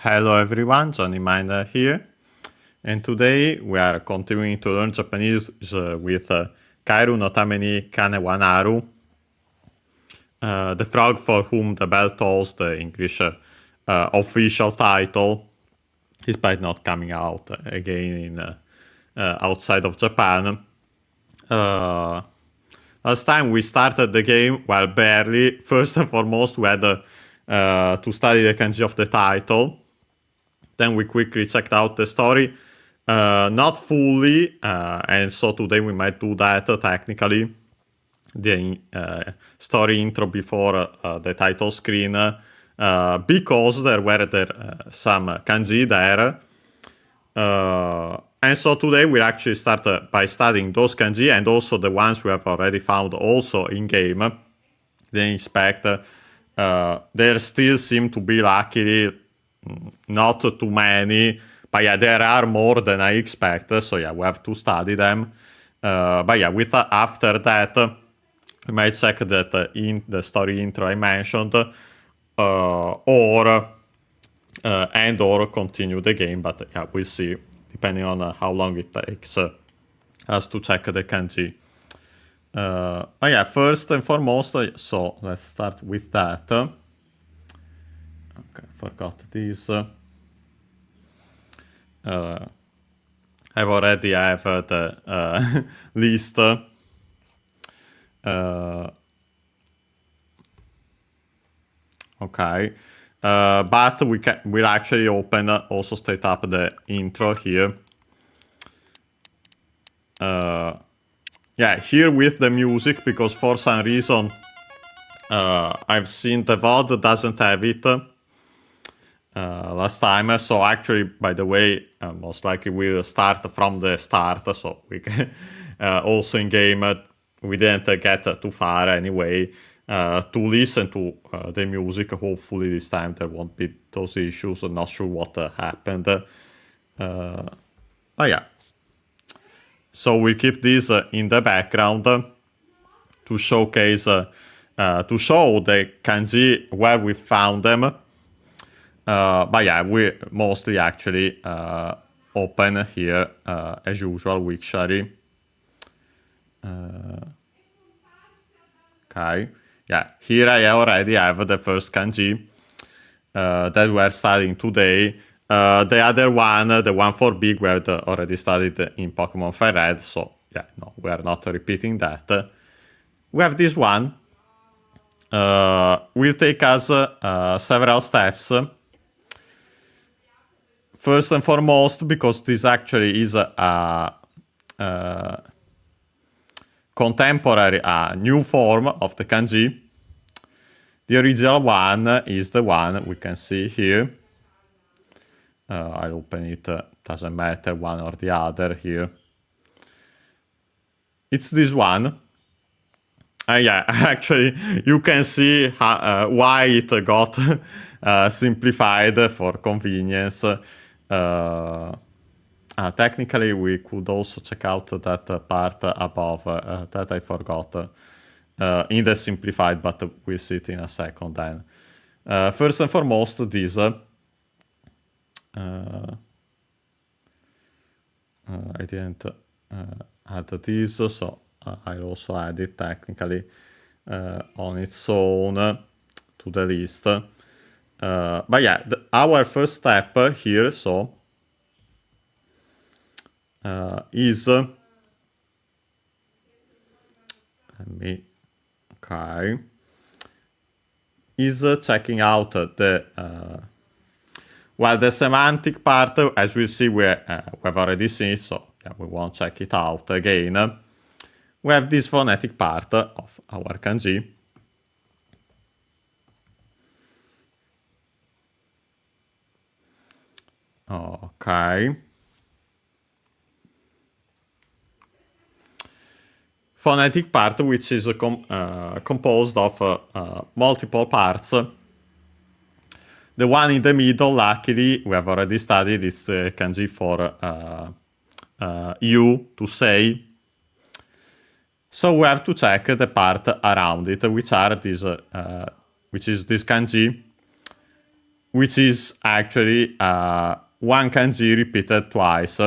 Hello everyone, Johnny Miner here, and today we are continuing to learn Japanese with Kaeru no Tame ni Kane wa Naru, the frog for whom the bell tolls, the English official title, despite not coming out again in outside of Japan. Last time we started the game, well, barely. First and foremost, we had to study the kanji of the title. Then we quickly checked out the story, not fully, and so today we might do that technically. The story intro before the title screen, because there were some kanji there. And so today we'll actually start by studying those kanji and also the ones we have already found also in game. They inspect. There still seem to be, luckily, not too many, but yeah, there are more than I expected, so yeah, we have to study them. But yeah, after that, we might check that in the story intro I mentioned, or continue the game, but yeah, we'll see, depending on how long it takes us to check the kanji. But yeah, first and foremost, so let's start with that. Okay, forgot this. I already have the list. Okay, but we'll actually open also straight up the intro here. Yeah, here with the music, because for some reason I've seen the VOD doesn't have it last time. So actually, by the way, most likely we'll start from the start. So we can also in game we didn't get too far anyway to listen to the music. Hopefully this time there won't be those issues. I'm not sure what happened. Oh yeah. So we'll keep this in the background to showcase, to show the kanji where we found them. But yeah, we mostly actually open here as usual, Wiktionary. Okay, yeah, here I already have the first kanji that we're studying today. The other one, the one for big, we had already studied in Pokemon Fire Red, so yeah, no, we are not repeating that. We have this one. Will take us several steps. First and foremost, because this actually is a contemporary, new form of the kanji. The original one is the one we can see here. I'll open it, doesn't matter one or the other here. It's this one. Yeah, actually, you can see why it got simplified for convenience. Technically, we could also check out that part above that I forgot in the simplified, but we'll see it in a second then. First and foremost, this. I didn't add this, so I'll also add it technically on its own to the list. But yeah, our first step here, so is checking out the well, the semantic part, as we see, we've already seen it, so yeah, we won't check it out again. We have this phonetic part of our kanji. Okay. Phonetic part, which is composed of multiple parts. The one in the middle, luckily, we have already studied. It's the kanji for you, to say. So we have to check the part around it, which is this kanji. which is actually one kanji repeated twice.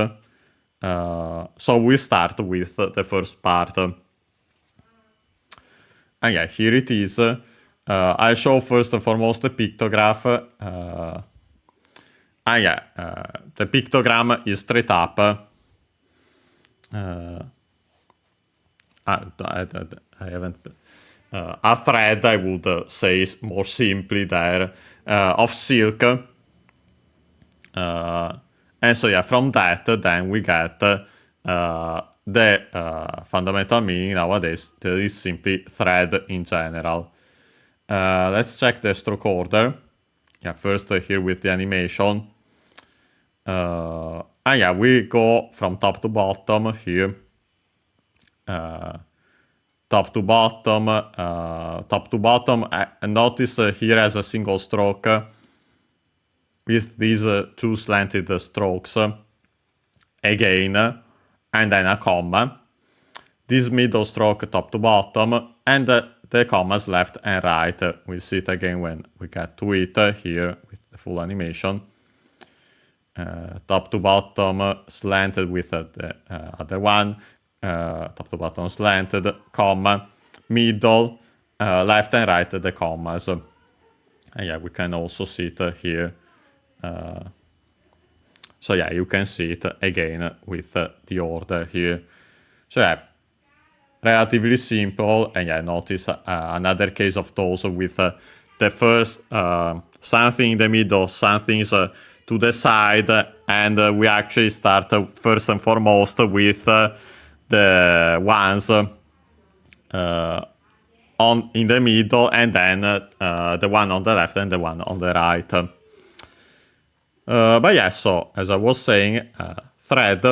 So we start with the first part. And yeah, here it is. I'll show first and foremost the pictograph. The pictogram is straight up. I haven't. A thread, I would say more simply there, of silk. And so yeah, from that, then we get the fundamental meaning nowadays that is simply thread in general. Let's check the stroke order. Yeah, first here with the animation. And yeah, we go from top to bottom here. Top to bottom, and notice here as a single stroke with these two slanted strokes again, and then a comma. This middle stroke top to bottom, and the commas left and right. We'll see it again when we get to it here with the full animation. Top to bottom slanted with the other one. Top to bottom slanted, comma, middle, left and right the commas. And yeah, we can also see it here. So yeah, you can see it again with the order here. So yeah, relatively simple. And yeah, notice another case of those with the first something in the middle, something's to the side, and we actually start first and foremost with the ones in the middle, and then the one on the left and the one on the right. But yeah, so as I was saying, thread.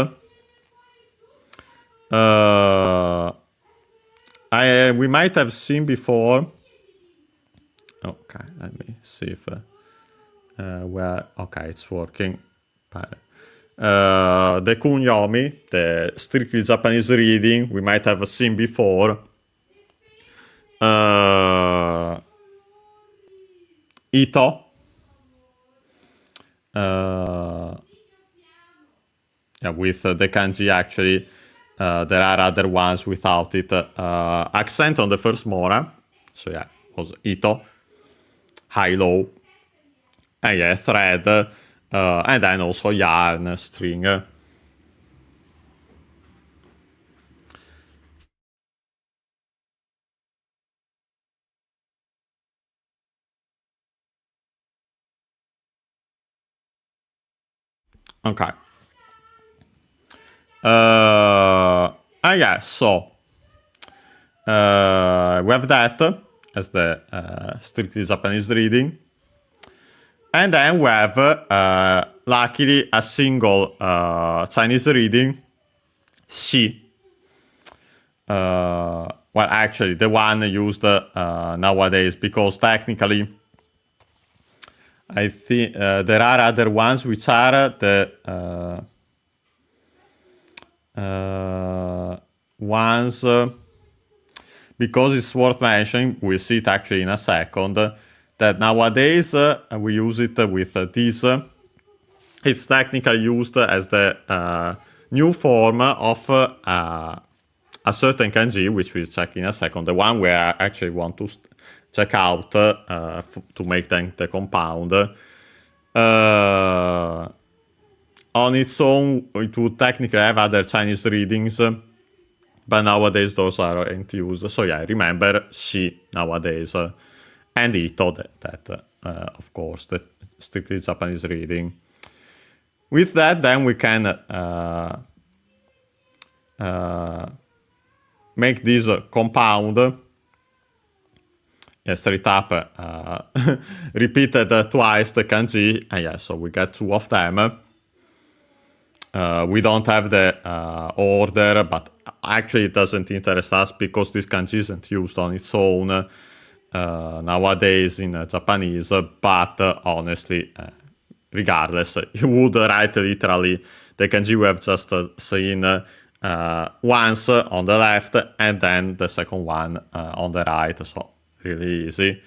We might have seen before. Okay, let me see if okay, it's working. The kunyomi, the strictly Japanese reading, we might have seen before. Ito. Yeah, with the kanji actually, there are other ones without it. Accent on the first mora, so yeah, was ito, high-low, and yeah, thread, and then also yarn, string. Okay. Yeah, so we have that as the strictly Japanese reading. And then we have, luckily, a single Chinese reading, Xi. Well, actually, the one used nowadays, because technically, I think there are other ones which are the ones, because it's worth mentioning, we'll see it actually in a second, that nowadays we use it with this. It's technically used as the new form of a certain kanji, which we'll check in a second, the one where I actually want to check out to make the compound. On its own, it would technically have other Chinese readings, but nowadays those aren't used. So yeah, remember Shi nowadays, and Ito, that of course, the strictly Japanese reading. With that, then we can make this compound. Yeah, straight up, repeated twice the kanji, and yeah, so we get two of them. We don't have the order, but actually it doesn't interest us because this kanji isn't used on its own nowadays in Japanese, but honestly, regardless, you would write literally the kanji we have just seen once on the left and then the second one on the right, so really easy.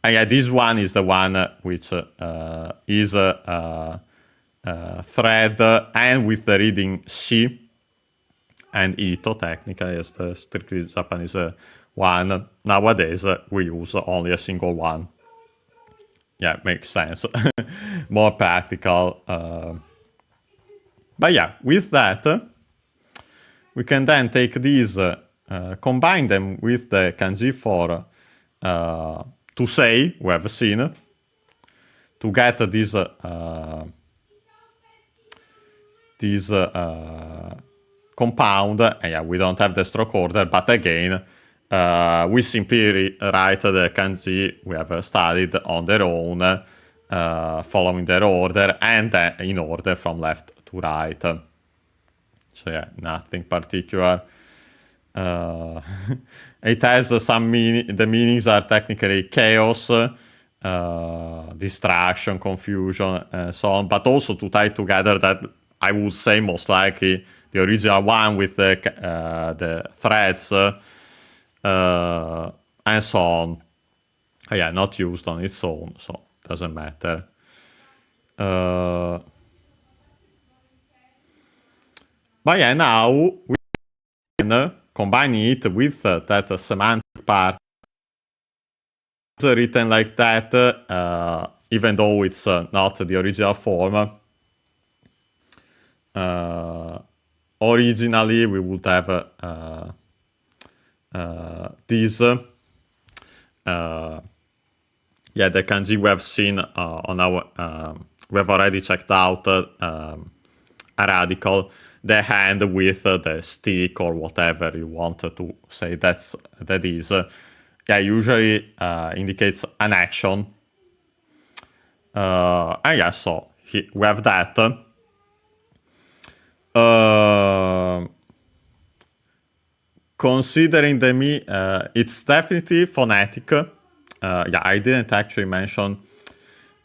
And yeah, this one is the one which is thread and with the reading shi and ito, technically, as the strictly Japanese one. Nowadays, we use only a single one. Yeah, makes sense. More practical. But yeah, with that, we can then take these, combine them with the kanji for to say, we have seen, to get this compound. And yeah, we don't have the stroke order, but again, we simply write the kanji we have studied on their own, following their order, and in order from left to right. So yeah, nothing particular. It has some meaning. The meanings are technically chaos, distraction, confusion, and so on. But also to tie together that I would say most likely the original one with the threads and so on. Yeah, not used on its own, so doesn't matter. But yeah, now we can combine it with that semantic part. It's written like that, even though it's not the original form. Originally, we would have this. Yeah, the kanji we have seen on our. We have already checked out a radical. The hand with the stick or whatever you want to say that is. Yeah, usually indicates an action. And yeah, so we have that. Considering it's definitely phonetic. Yeah, I didn't actually mention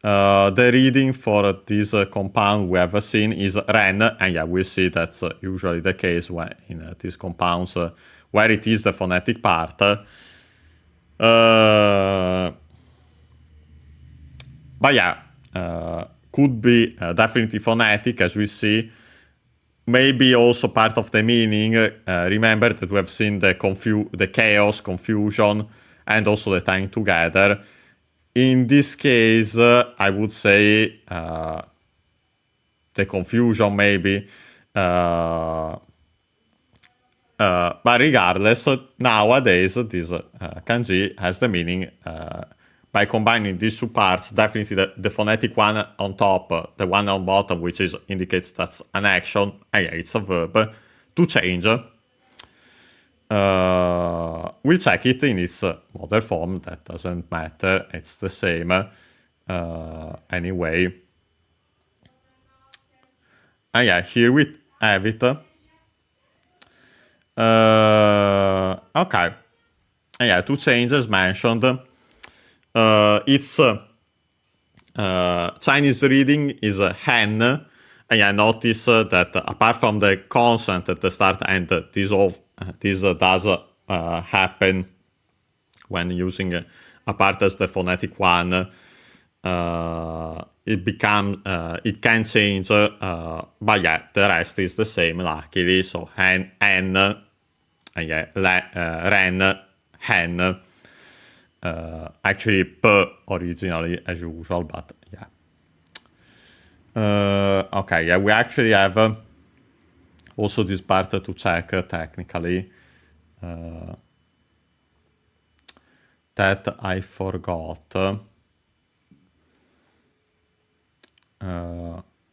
the reading for this compound we have seen is ren, and yeah, we see that's usually the case when in these compounds where it is the phonetic part. But yeah, could be definitely phonetic, as we see. Maybe also part of the meaning. Remember that we have seen the chaos, confusion, and also the tying together. In this case, I would say the confusion maybe. But regardless, nowadays, this kanji has the meaning by combining these two parts. Definitely the phonetic one on top, the one on bottom, which indicates that's an action. And yeah, it's a verb to change. We'll check it in its modern form. That doesn't matter. It's the same anyway. And yeah, here we have it. Okay. And yeah, two changes mentioned. Its Chinese reading is hen. And yeah, notice that apart from the consonant at the start and this does happen when using a part as the phonetic one. It can change, but yeah, the rest is the same, luckily. So hen, and yeah, ren, hen. Actually, p originally as usual, but yeah. Okay, yeah, we actually have also this part to check technically. That I forgot.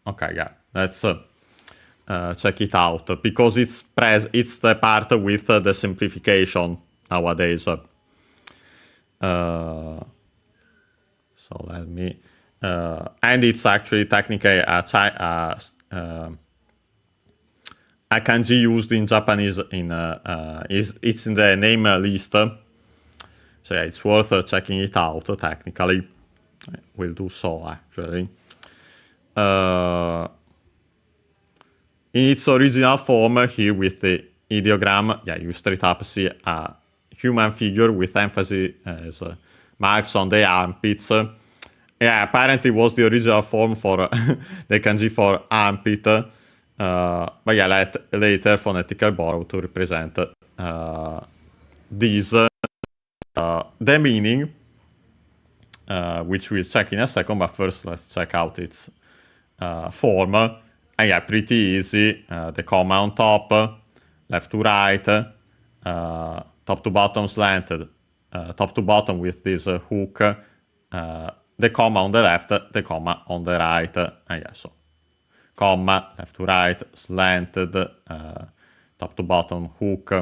Okay, yeah, let's check it out, because it's the part with the simplification nowadays. So let me, and it's actually technically a kanji used in Japanese it's in the name list. So yeah, it's worth checking it out technically. We'll do so actually. In its original form here with the ideogram, yeah, you straight up see a human figure with emphasis as marks on the armpits. Yeah, apparently it was the original form for the kanji for armpit. But yeah, later phonetical borrow to represent these. The meaning, which we'll check in a second, but first let's check out its form. And yeah, pretty easy. The comma on top, left to right, top to bottom slanted, top to bottom with this hook, the comma on the left, the comma on the right. And yeah, so comma, left to right, slanted, top to bottom hook,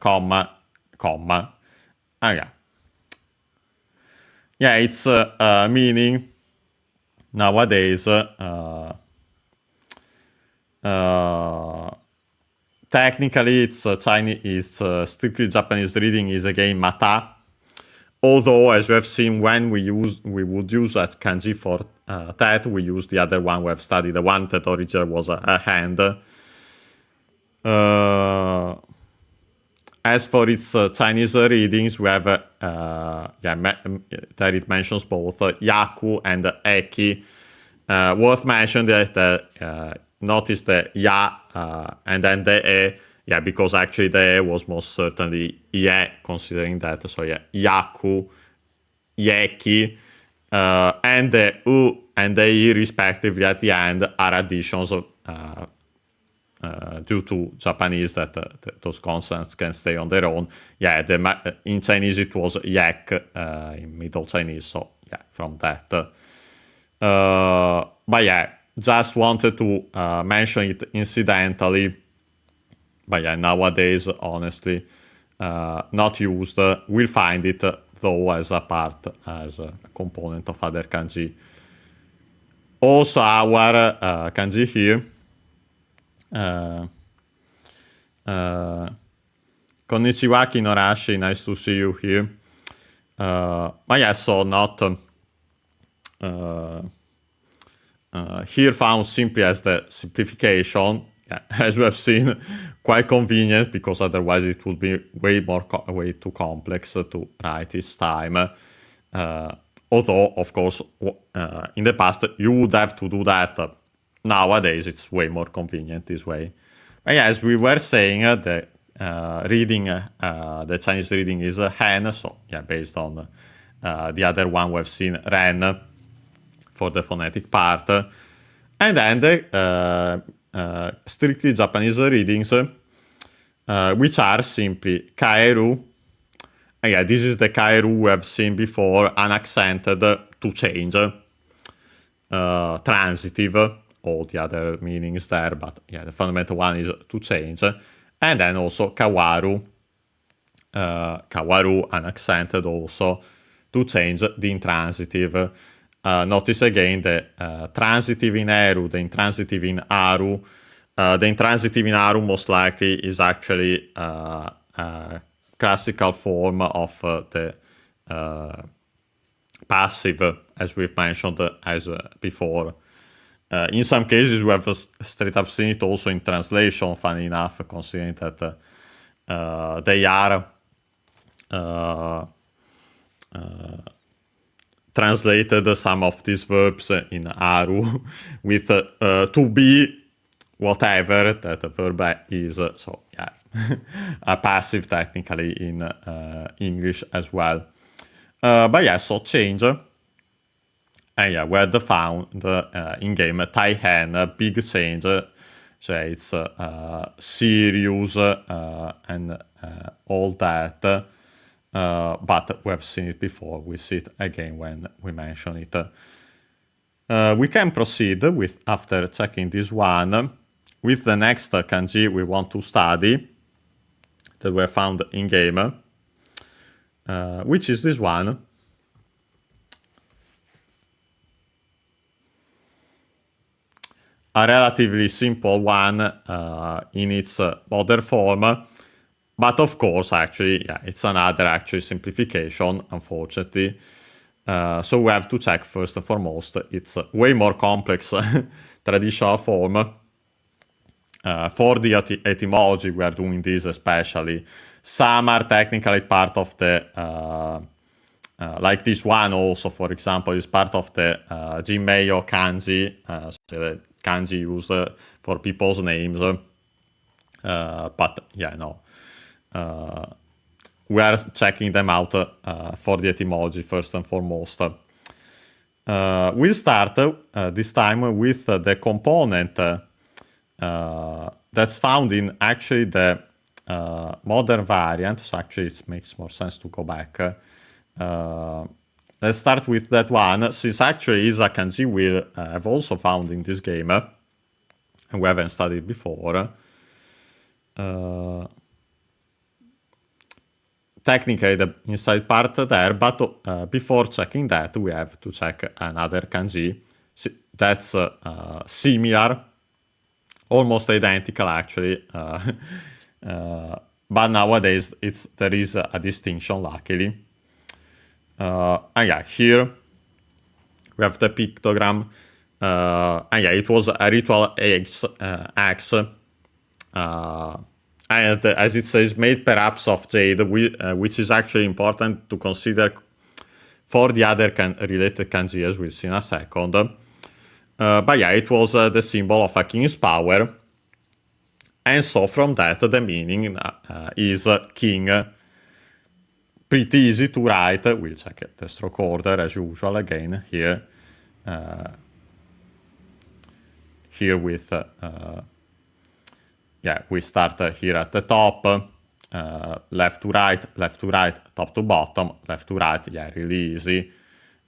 comma, comma. And yeah. Yeah, its meaning nowadays technically it's Chinese, it's strictly Japanese reading is again mata. Although, as we have seen, when we would use that kanji for that, we use the other one we have studied, the one that originally was a hand. As for its Chinese readings, we have, there it mentions both yaku and eki. Worth mentioning that notice the ya and then the e, yeah, because actually the e was most certainly ye, considering that. So yeah, yaku, yeki, and the u and the e respectively at the end are additions of, due to Japanese that those consonants can stay on their own. Yeah, in Chinese it was yak in Middle Chinese, so yeah, from that. But yeah, just wanted to mention it incidentally. But yeah, nowadays, honestly, not used. We'll find it though as a part, as a component of other kanji. Also, our kanji here. Konnichiwa Kinorashi, nice to see you here. But yeah, so not here found simply as the simplification. Yeah, as we have seen, quite convenient because otherwise it would be way too complex to write this time. Although, of course, in the past you would have to do that. Nowadays it's way more convenient this way. But yeah, as we were saying, the reading, the Chinese reading is hen, so yeah, based on the other one we've seen, ren, for the phonetic part. And then the strictly Japanese readings, which are simply kaeru. And yeah, this is the kaeru we have seen before, unaccented to change, transitive, all the other meanings there, but yeah, the fundamental one is to change. And then also kawaru, kawaru unaccented also, to change the intransitive. Notice again the transitive in eru, the intransitive in aru. The intransitive in aru most likely is actually a classical form of the passive, as we've mentioned as before. In some cases, we have straight up seen it also in translation, funny enough, considering that they are translated some of these verbs in aru with to be whatever that the verb is. So yeah, a passive technically in English as well. But yeah, so change. And yeah, we had found in-game Taihen, big change. So it's serious and all that. But we have seen it before. We see it again when we mention it. We can proceed with, after checking this one, with the next kanji we want to study that were found in-game, which is this one. A relatively simple one in its modern form, but of course, actually, yeah, it's another actually simplification, unfortunately. So we have to check first and foremost, it's way more complex traditional form. For the etymology, we are doing this especially. Some are technically part of the like this one also, for example, is part of the Jinmei Kanji, so the kanji used for people's names. But yeah, no. We are checking them out for the etymology first and foremost. We'll start this time with the component that's found in actually the modern variant. So actually it makes more sense to go back. Let's start with that one, since actually is a kanji we have also found in this game, and we haven't studied before. Technically the inside part there, but before checking that, we have to check another kanji that's similar, almost identical actually, but nowadays there is a distinction, luckily. And yeah, here we have the pictogram, and yeah, it was a ritual axe, and as it says, made perhaps of jade, which is actually important to consider for the other related kanji, as we'll see in a second. But yeah, it was the symbol of a king's power, and so from that the meaning is king. Pretty easy to write. We'll check the stroke order as usual again here. Here with yeah, we start here at the top, left to right, top to bottom, left to right, yeah, really easy.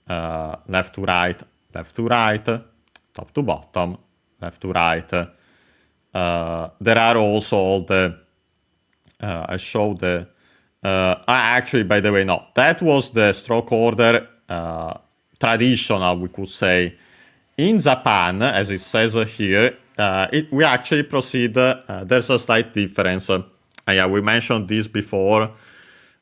Left to right, top to bottom, left to right. There are also all the, I show the, actually, by the way, no, that was the stroke order, traditional, we could say. In Japan, as it says here, we actually proceed, there's a slight difference. Yeah, we mentioned this before,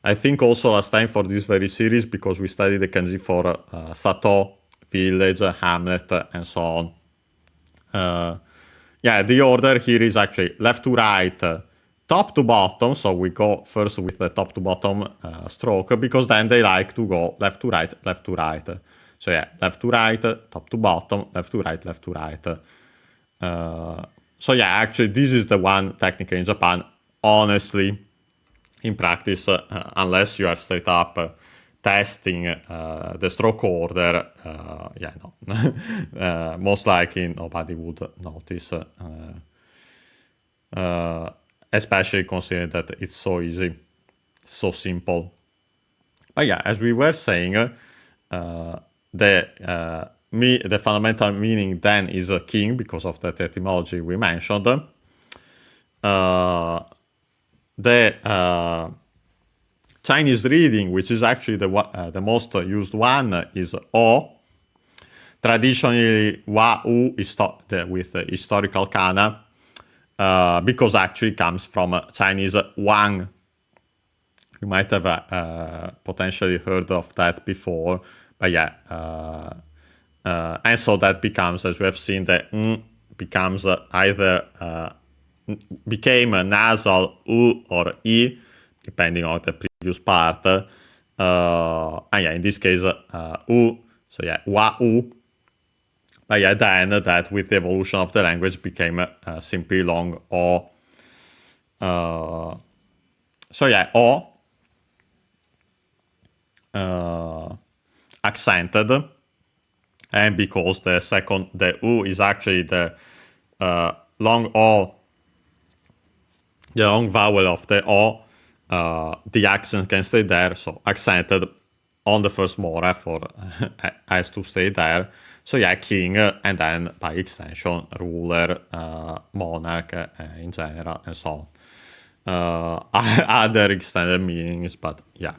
I think also last time for this very series, because we studied the kanji for Sato, village, hamlet, and so on. Yeah, the order here is actually left to right, top to bottom, so we go first with the top to bottom stroke, because then they like to go left to right, left to right. So yeah, left to right, top to bottom, left to right, left to right. So yeah, actually this is the one technically in Japan. Honestly, in practice, unless you are straight up testing the stroke order, yeah, no, most likely nobody would notice, especially considering that it's so easy, so simple. But yeah, as we were saying, the fundamental meaning then is a king, because of that etymology we mentioned. The Chinese reading, which is actually the most used one, is O. Traditionally, Wa-U with the historical kana, because actually comes from Chinese Wang. You might have potentially heard of that before, but yeah. And so that becomes, as we have seen, the becomes either became a nasal U or I, depending on the previous part. And yeah, in this case, U, so yeah, Wa-U. But yeah, then that with the evolution of the language became simply long O. So yeah, O, accented. And because the U is actually the long O, the long vowel of the O, the accent can stay there, so accented on the first more for has to stay there. So yeah, king, and then by extension, ruler, monarch in general, and so on. Other extended meanings, but yeah.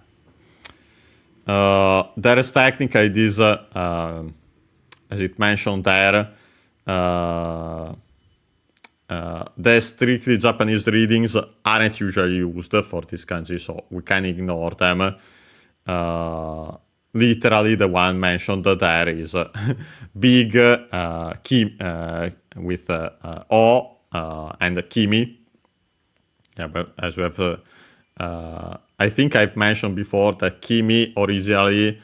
There is technically this, as it mentioned there, the strictly Japanese readings aren't usually used for this kanji, so we can ignore them. Literally, the one mentioned there is big with O and kimi. Yeah, but as we have I think I've mentioned before that kimi originally,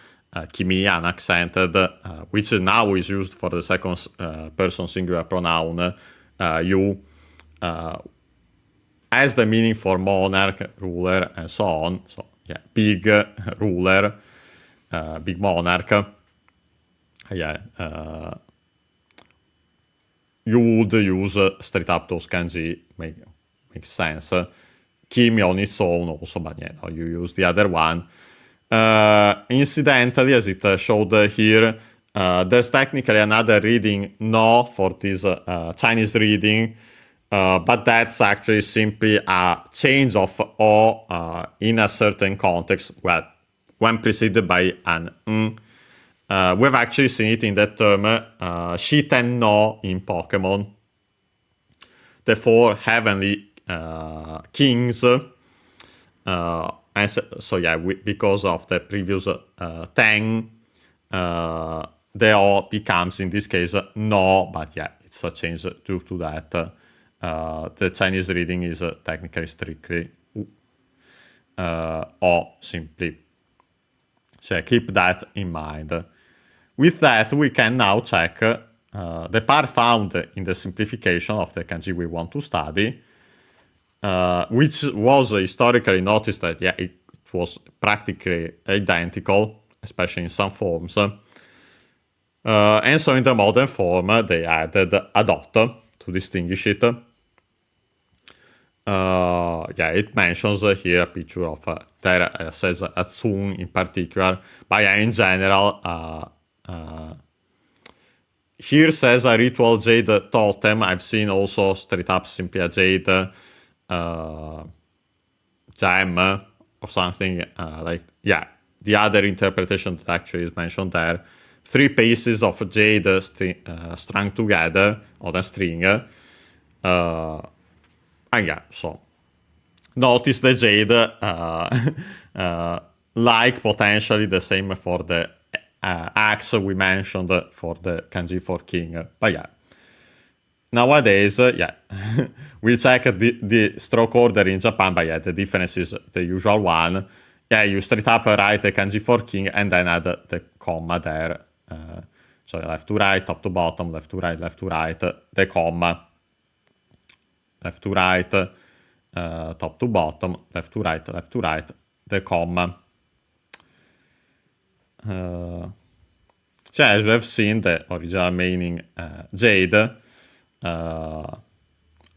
kimi unaccented, which now is used for the second person singular pronoun, you, has the meaning for monarch, ruler, and so on. So yeah, big ruler, big monarch. Yeah, you would use straight up those kanji, makes sense. Kimi on its own also, but yeah, no, you use the other one. Incidentally, as it showed here, there's technically another reading no for this Chinese reading, but that's actually simply a change of o in a certain context, well, when preceded by an n. We've actually seen it in that term Shiten no in Pokemon. The four heavenly kings. And so yeah, because of the previous ten, the O becomes in this case no, but yeah, it's a change due to that. The Chinese reading is technically strictly O simply. So keep that in mind. With that, we can now check the part found in the simplification of the kanji we want to study, which was historically noticed that yeah, it was practically identical, especially in some forms. And so in the modern form, they added a dot to distinguish it. Yeah, it mentions here a picture of there says Atsung in particular, but yeah, in general, here says a ritual jade totem. I've seen also straight up simply a jade gem or something like, yeah, the other interpretation that actually is mentioned there. 3 pieces of jade strung together on a string. And yeah, so notice the jade like potentially the same for the axe we mentioned for the kanji for king. But yeah, nowadays, yeah, we check the stroke order in Japan, but yeah, the difference is the usual one. Yeah, you straight up write the kanji for king and then add the comma there. So left to right, top to bottom, left to right, the comma. Left to right, top to bottom, left to right, the comma. So as we have seen, the original meaning jade. Yeah,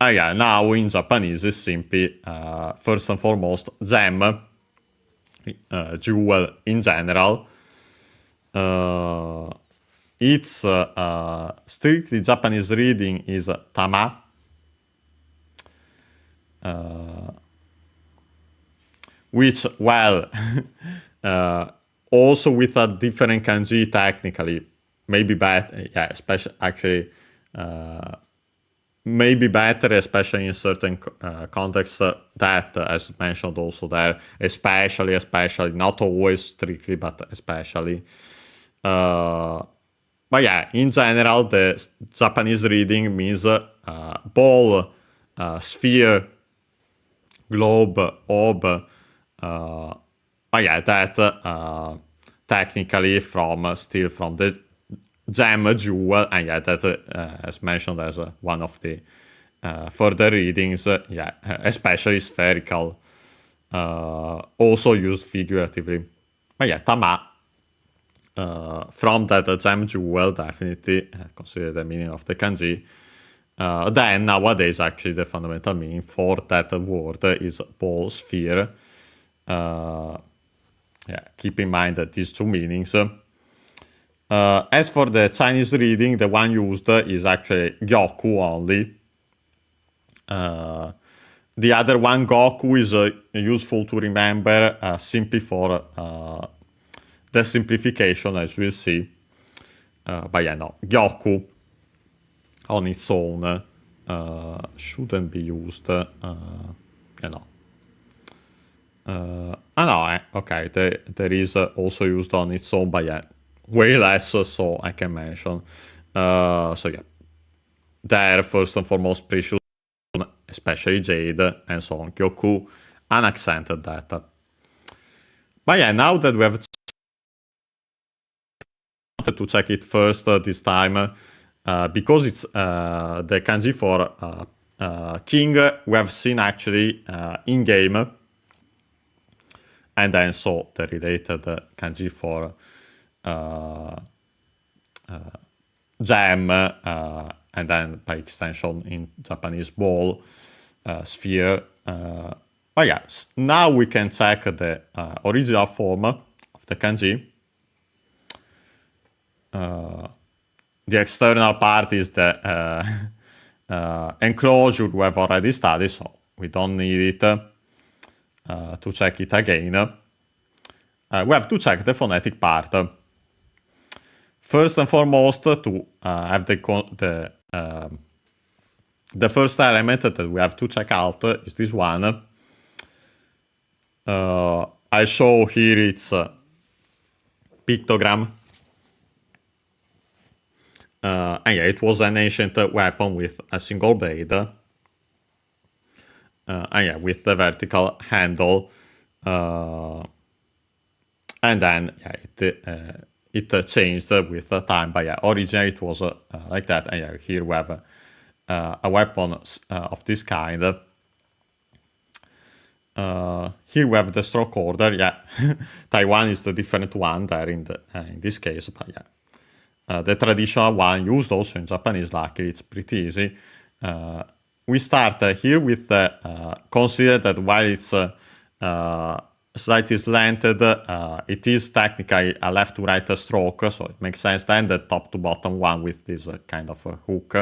now in Japanese is simply first and foremost gem, jewel in general. Its strictly Japanese reading is tama. Which, well, also with a different kanji technically, maybe better, yeah, especially actually, maybe better, especially in certain contexts that, as mentioned also there, especially, not always strictly, but especially. But yeah, in general, the Japanese reading means ball, sphere, globe, orb. But yeah, that technically still from the gem jewel, and yeah, that as mentioned as one of the further readings, yeah, especially spherical, also used figuratively. But yeah, tama, from that gem jewel, definitely consider the meaning of the kanji. Then nowadays, actually, the fundamental meaning for that word is ball, sphere. Yeah, keep in mind that these two meanings. As for the Chinese reading, the one used is actually Gyoku only. The other one, Goku, is useful to remember simply for the simplification, as we'll see. But yeah, no, Gyoku on its own shouldn't be used. You know. Okay, there is also used on its own, but yeah, way less so I can mention. So yeah, there first and foremost precious, especially jade, and so on. Gyoku, unaccented data. But yeah, now that we have to check it first this time, because it's the kanji for king we have seen actually in game, and then so the related kanji for gem, and then by extension in Japanese ball, sphere. But yeah, now we can check the original form of the kanji. The external part is the enclosure we have already studied, so we don't need it to check it again. We have to check the phonetic part. First and foremost, to have the first element that we have to check out is this one. I show here its pictogram. And yeah, it was an ancient weapon with a single blade. And yeah, with the vertical handle. And then yeah, it changed with time. But yeah, originally it was like that. And yeah, here we have a weapon of this kind. Here we have the stroke order. Yeah, Taiwan is the different one there in this case. But yeah. The traditional one used also in Japanese, luckily it's pretty easy. We start here with consider that while it's slightly slanted, it is technically a left to right stroke, so it makes sense. Then the top to bottom one with this kind of hook.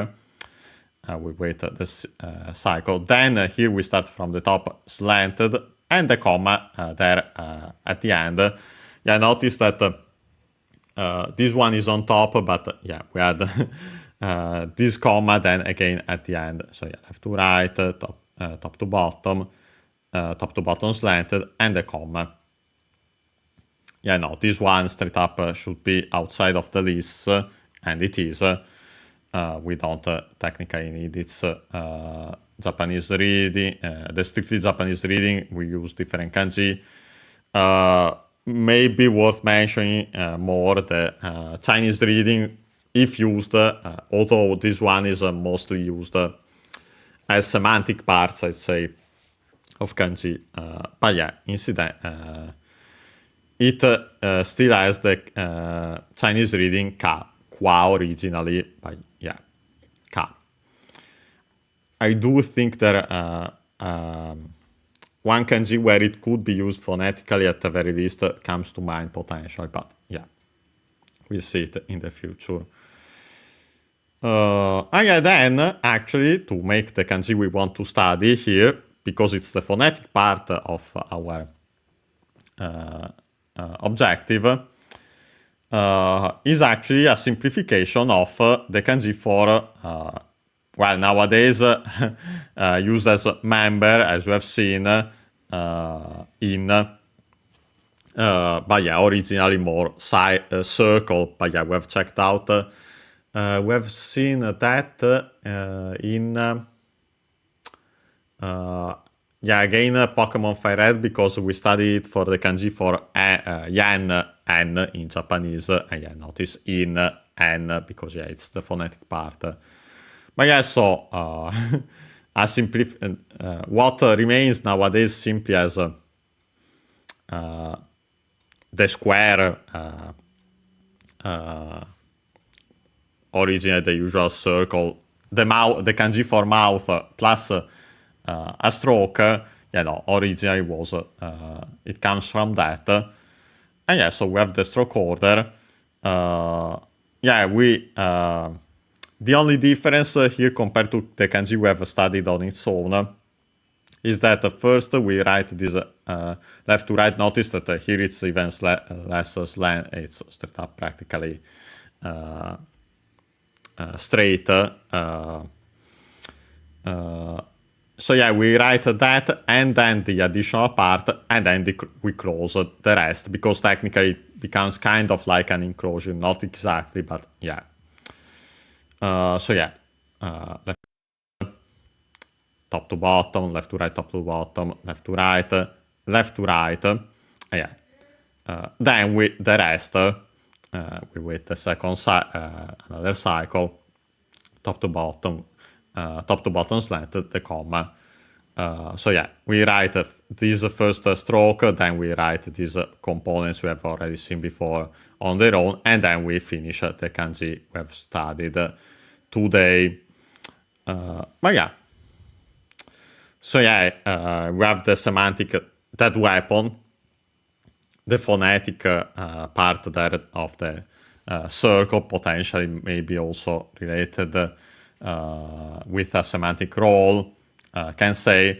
We wait this cycle. Then here we start from the top slanted and the comma there at the end. Yeah, notice that this one is on top, but yeah, we had this comma then again at the end. So yeah, left to right, top to bottom slanted, and the comma. Yeah, no, this one straight up should be outside of the list, and it is. We don't technically need its Japanese reading. The strictly Japanese reading, we use different kanji. Maybe worth mentioning more the Chinese reading, if used, although this one is mostly used as semantic parts, I'd say, of kanji. But yeah, instead, it still has the Chinese reading ka, qua originally, but yeah, ka. I do think there one kanji where it could be used phonetically at the very least comes to mind potentially, but yeah, we'll see it in the future. And yeah, then actually to make the kanji we want to study here, because it's the phonetic part of our objective, is actually a simplification of the kanji for well, nowadays used as member, as we have seen in, but yeah, originally more circle. But yeah, we have checked out, we have seen that in, yeah, again, Pokemon Fire Red, because we studied it for the kanji for yen, n in Japanese, and yeah, notice in, n, because yeah, it's the phonetic part. But yeah, so what remains nowadays simply as the square, originally the usual circle, the kanji for mouth plus a stroke. You know, originally was it comes from that, and yeah, so we have the stroke order. Yeah, we. The only difference here compared to the kanji we have studied on its own is that first we write this left to right. Notice that here it's even less slant, it's straight up practically straight. So yeah, we write that and then the additional part, and then we close the rest, because technically it becomes kind of like an enclosure, not exactly, but yeah. So yeah, left top to right, top to bottom, left to right, left to right. Yeah, then with the rest, we wait the second another cycle, top to bottom slanted, the comma. So yeah, we write this first stroke, then we write these components we have already seen before on their own, and then we finish the kanji we have studied today. But yeah, so yeah, we have the semantic, that weapon, the phonetic part there of the circle, potentially maybe also related with a semantic role. Can say,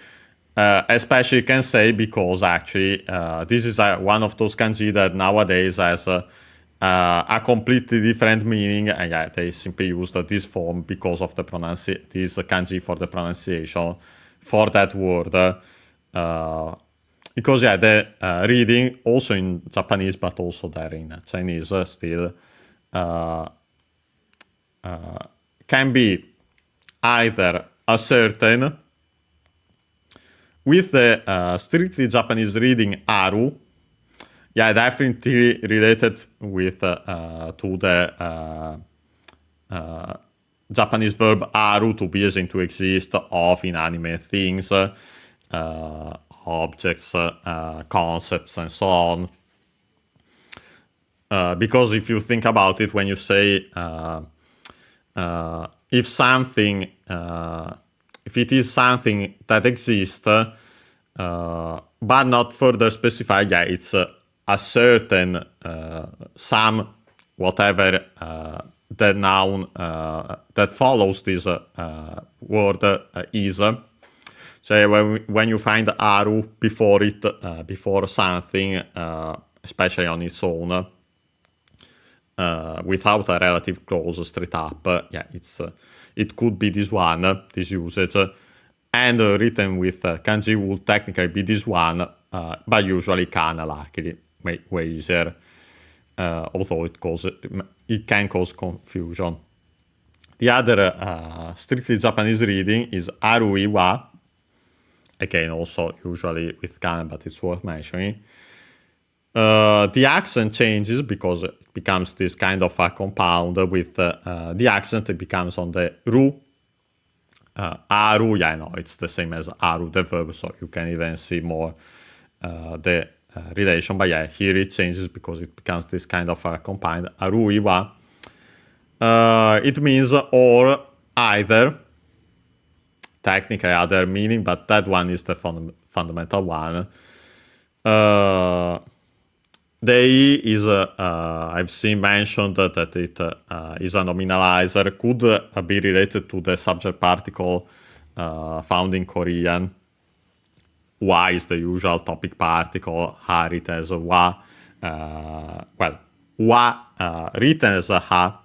especially can say because actually this is one of those kanji that nowadays has a completely different meaning, and yeah, they simply used this form because of the this kanji for the pronunciation for that word. Because yeah, the reading also in Japanese, but also there in Chinese still can be either a certain with the strictly Japanese reading aru, yeah, definitely related with to the Japanese verb aru, to be, as in to exist, of inanimate things, objects, concepts, and so on. Because if you think about it, when you say if something, if it is something that exists, but not further specified, yeah, it's a certain some whatever the noun that follows this word is. So when you find aru before it, before something, especially on its own, without a relative clause straight up, yeah, it could be this one, this usage, and written with kanji would technically be this one, but usually kana, luckily, way easier, although it can cause confusion. The other strictly Japanese reading is arui wa, again also usually with kana, but it's worth mentioning. The accent changes because it becomes this kind of a compound with the accent. It becomes on the ru. Aru, yeah, no, it's the same as aru, the verb, so you can even see more the relation. But yeah, here it changes because it becomes this kind of a compound. Aru iwa. It means or, either. Technically other meaning, but that one is the fundamental one. The E is, I've seen mentioned that it is a nominalizer, could be related to the subject particle found in Korean. Wa is the usual topic particle, ha written as wa. Well, wa written as a ha.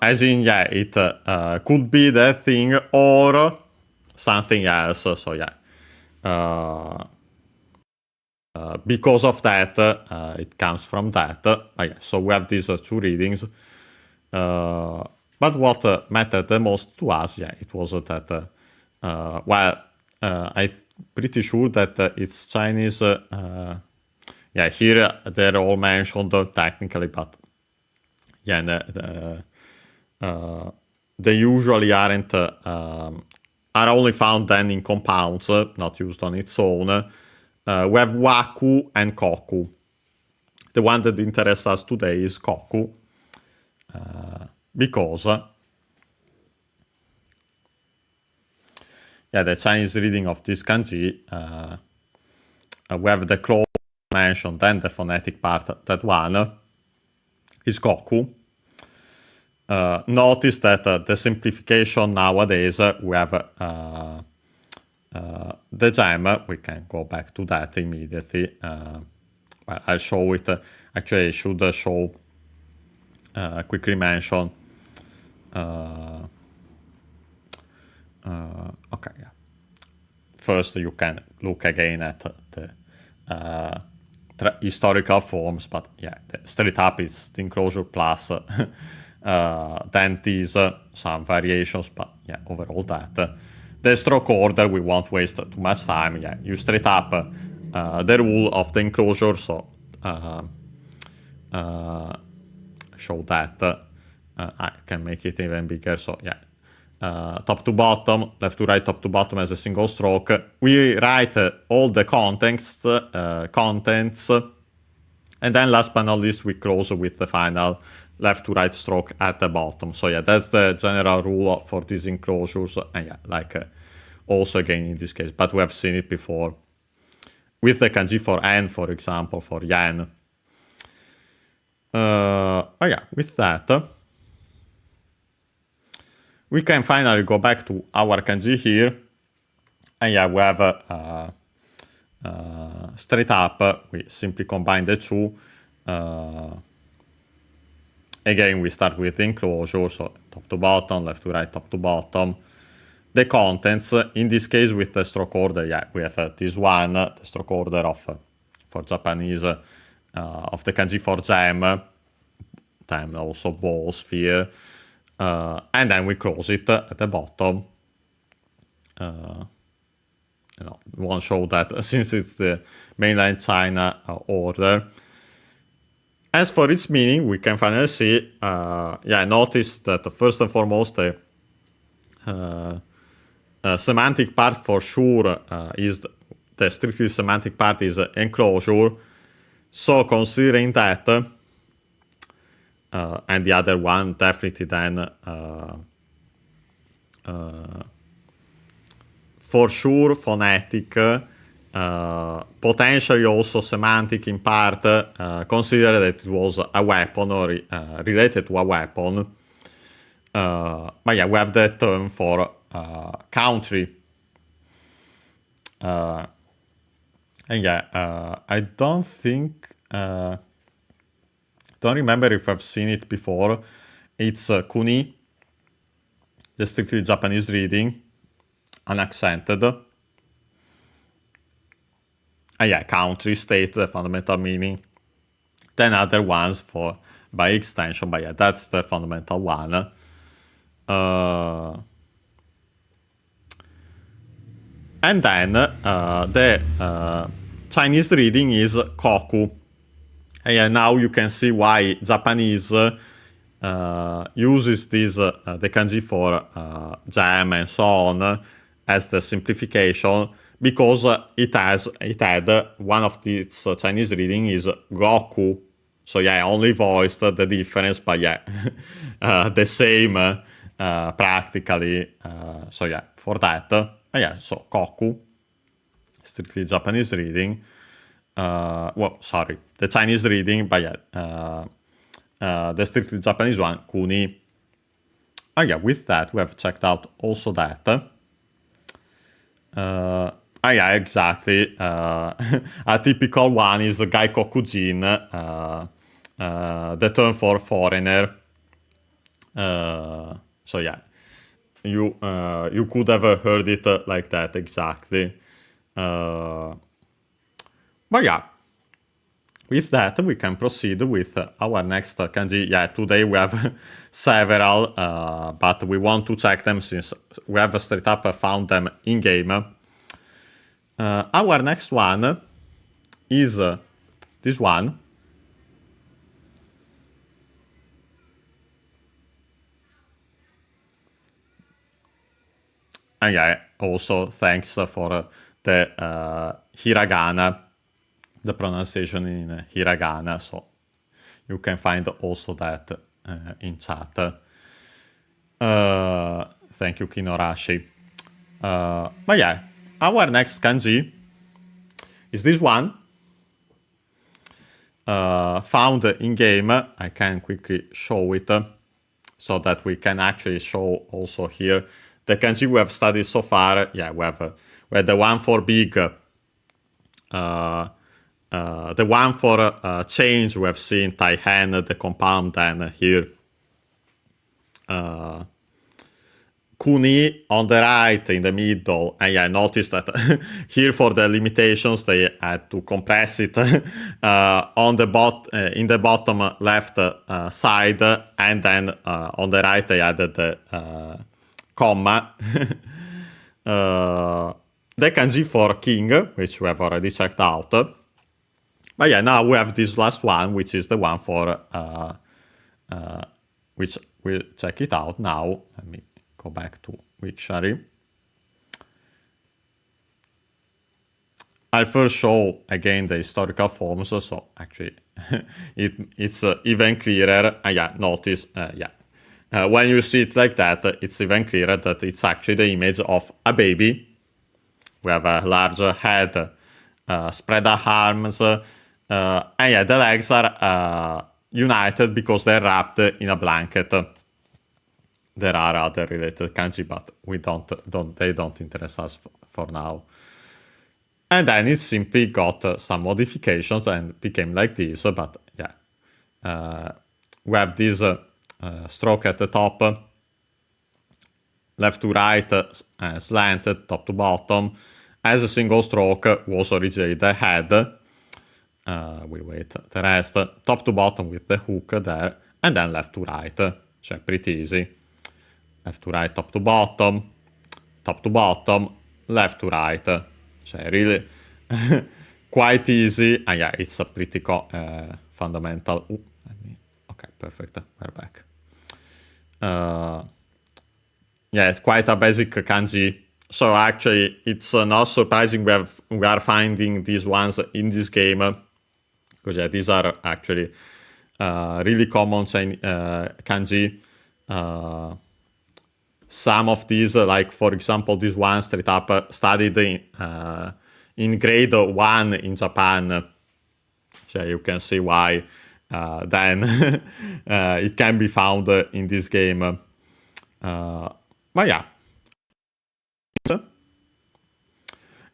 As in, yeah, it could be that thing or something else, so yeah. Because of that, it comes from that. Yeah, so we have these two readings. But what mattered the most to us, yeah, it was that, well, I'm pretty sure that it's Chinese. Yeah, here they're all mentioned technically, but yeah, they usually aren't. Are only found then in compounds, not used on its own. We have waku and koku. The one that interests us today is koku, because yeah, the Chinese reading of this kanji, we have the clause mentioned, then the phonetic part, that one is koku. Notice that the simplification nowadays, we have the gem. We can go back to that immediately. Well, I'll show it. Actually, I should show, quickly mention. Okay, yeah. First, you can look again at the historical forms, but yeah, straight up it's the enclosure plus then these some variations, but yeah, overall that. the stroke order, we won't waste too much time. Yeah, you straight up the rule of the enclosure. So show that. I can make it even bigger. So yeah, top to bottom, left to right, top to bottom as a single stroke. We write all the contents, and then last but not least, we close with the final left to right stroke at the bottom. So yeah, that's the general rule for these enclosures. And yeah, like also again in this case, but we have seen it before with the kanji for N, for example, for yen. Oh yeah, with that, we can finally go back to our kanji here. And yeah, we have straight up, we simply combine the two. Again, we start with the enclosure, so top to bottom, left to right, top to bottom. The contents, in this case with the stroke order, yeah, we have this one, the stroke order of, for Japanese, of the kanji for gem, then also ball, sphere, and then we close it at the bottom. We won't show that since it's the mainland China order. As for its meaning, we can finally see, notice that first and foremost, the semantic part for sure is the strictly semantic part is enclosure. So considering that, and the other one definitely then for sure phonetic, potentially also semantic in part, consider that it was a weapon or related to a weapon. But yeah, we have the term for country. And yeah, I don't think, don't remember if I've seen it before. It's kuni, the strictly Japanese reading, unaccented. Yeah, country, state, the fundamental meaning. Then other ones for by extension, but yeah, that's the fundamental one. And then the Chinese reading is koku. And yeah, now you can see why Japanese uses this the kanji for jam and so on as the simplification, because it had one of its Chinese reading is Goku. So yeah, only voiced the difference, but yeah, the same practically. So yeah, for that, yeah, so Goku, strictly Japanese reading. Well, sorry, the Chinese reading, but yeah, the strictly Japanese one, kuni. Yeah, with that, we have checked out also that. Yeah, exactly. A typical one is gaikokujin, the term for foreigner. So yeah, you could have heard it like that exactly. But yeah, with that we can proceed with our next kanji. Yeah, today we have several, but we want to check them since we have straight up found them in game. Our next one is this one. And yeah, also thanks for the hiragana, the pronunciation in hiragana. So you can find also that in chat. Thank you, Kinorashi. But yeah, our next kanji is this one. Found in game. I can quickly show it so that we can actually show also here the kanji we have studied so far. Yeah, we have the one for big, the one for change. We have seen Taihen, the compound, and here kuni on the right in the middle. And yeah, notice that here for the limitations they had to compress it on the in the bottom left side, and then on the right they added the comma. the kanji for king, which we have already checked out. But yeah, now we have this last one, which is the one for which we'll check it out now. Let me go back to Wiktionary. I'll first show again the historical forms, so actually it's even clearer. Yeah, notice, when you see it like that, it's even clearer that it's actually the image of a baby. We have a larger head, spread out arms, and yeah, the legs are united because they're wrapped in a blanket. There are other related kanji, but they don't interest us for now. And then it simply got some modifications and became like this, but yeah. We have this stroke at the top, left to right, slanted, top to bottom. As a single stroke was originally the head. We'll wait the rest. Top to bottom with the hook there, and then left to right. So pretty easy. Left to right, top to bottom, left to right. So really quite easy. And yeah, it's a pretty fundamental. Okay, perfect. We're back. Yeah, it's quite a basic kanji. So actually, it's not surprising we are finding these ones in this game. Because yeah, these are actually really common kanji. Some of these, like for example, this one straight up studied in grade 1 in Japan. So you can see why then it can be found in this game. But yeah.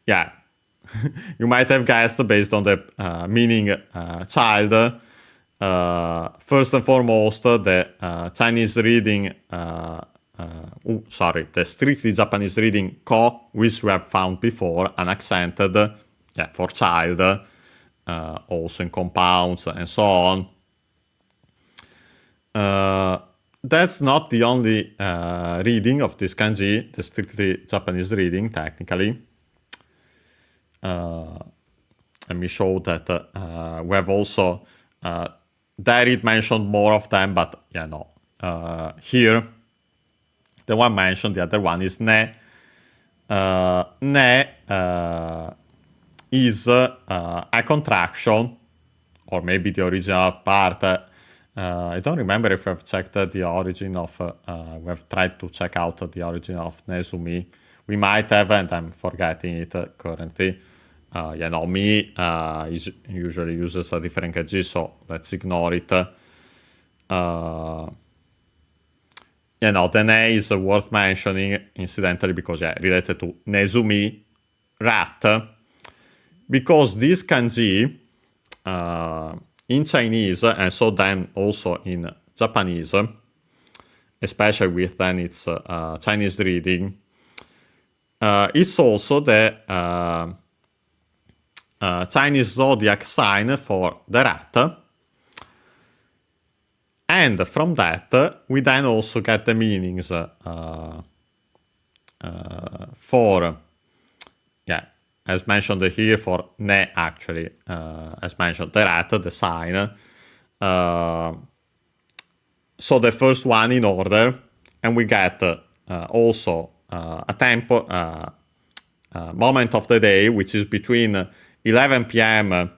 Yeah. You might have guessed based on the meaning child. First and foremost, the Chinese reading, the strictly Japanese reading ko, which we have found before, unaccented, for child, also in compounds and so on. That's not the only reading of this kanji, the strictly Japanese reading, technically. Let me show that we have also there it mentioned more of them, but yeah, no. Here, the one mentioned, the other one is ne. Ne is a contraction, or maybe the original part. I don't remember if I've checked the origin of, we have tried to check out the origin of Nezumi. We might have, and I'm forgetting it currently. Mi usually uses a different kanji, so let's ignore it. The ne is worth mentioning, incidentally, because related to Nezumi, rat, because this kanji in Chinese, and so then also in Japanese, especially with then its Chinese reading, it's also the Chinese zodiac sign for the rat. And from that, we then also get the meanings for, as mentioned here, for ne, actually, as mentioned, the rat, the sign. So the first one in order, and we get also a tempo, moment of the day, which is between 11 p.m.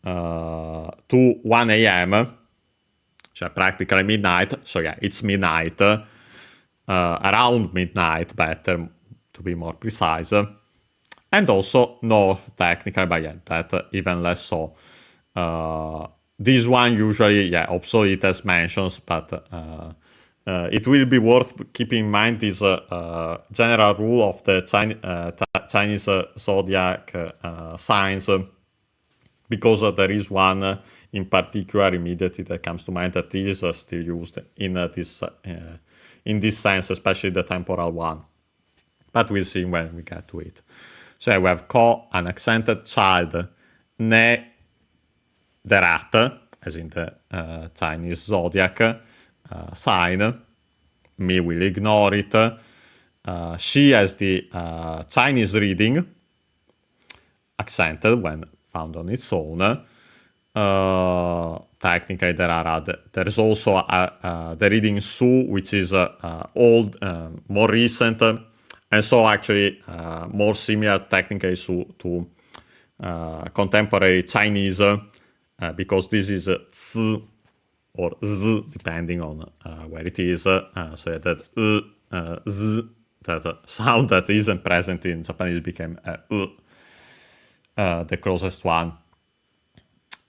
To 1 a.m., so practically midnight. So it's midnight, around midnight, better to be more precise. And also north, technically, but that even less so. This one usually, obsolete as mentions, but it will be worth keeping in mind this general rule of the Chinese zodiac signs, because there is one in particular immediately that comes to mind that is still used in this sense, especially the temporal one. But we'll see when we get to it. So we have ko, an accented child, ne, the rat, as in the Chinese zodiac sign. Mi will ignore it. she has the Chinese reading, accented when found on its own. Technically, there's also the reading Su, which is old, more recent, and so actually more similar technically to contemporary Chinese, because this is Z or Z, depending on where it is. So that Z, that sound that isn't present in Japanese, became the closest one.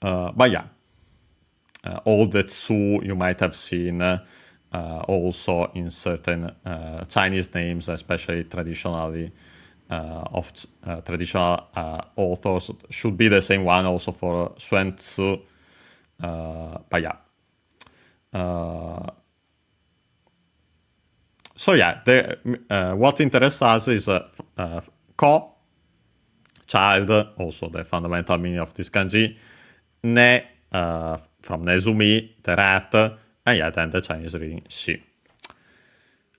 But yeah, all the Tsu you might have seen also in certain Chinese names, especially traditionally of traditional authors, should be the same one also for Xuan Tzu. But yeah. So yeah, what interests us is ko, child, also the fundamental meaning of this kanji, ne, from Nezumi, the rat, and yeah, then the Chinese reading she.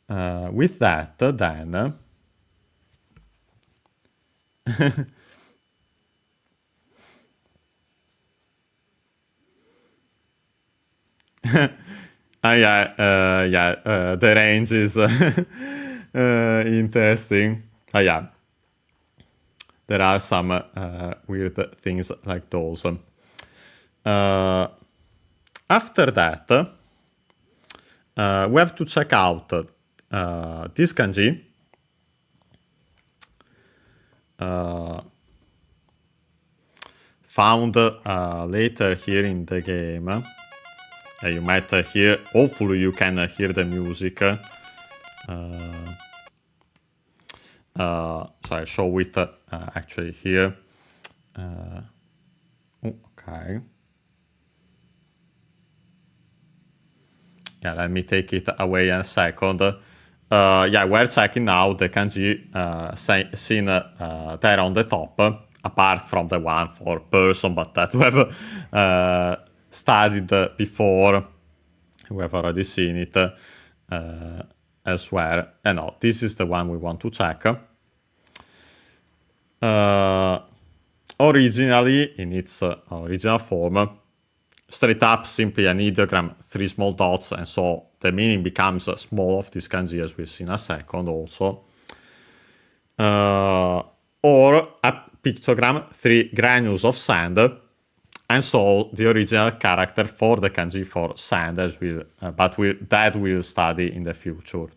With that, then the range is interesting. Yeah, there are some weird things like those. After that, we have to check out this kanji. Found later here in the game. You might hear, hopefully you can hear the music. So I show it actually here. Okay. Yeah, let me take it away in a second. Yeah, we're checking now the kanji seen there on the top, apart from the one for person, but that we have studied before. We have already seen it elsewhere. And no, this is the one we want to check. Originally, in its original form, straight up simply an ideogram, 3 small dots, and so the meaning becomes small of this kanji, as we'll see in a second also. Or a pictogram, 3 granules of sand, and so the original character for the kanji for sand, as that we'll study in the future,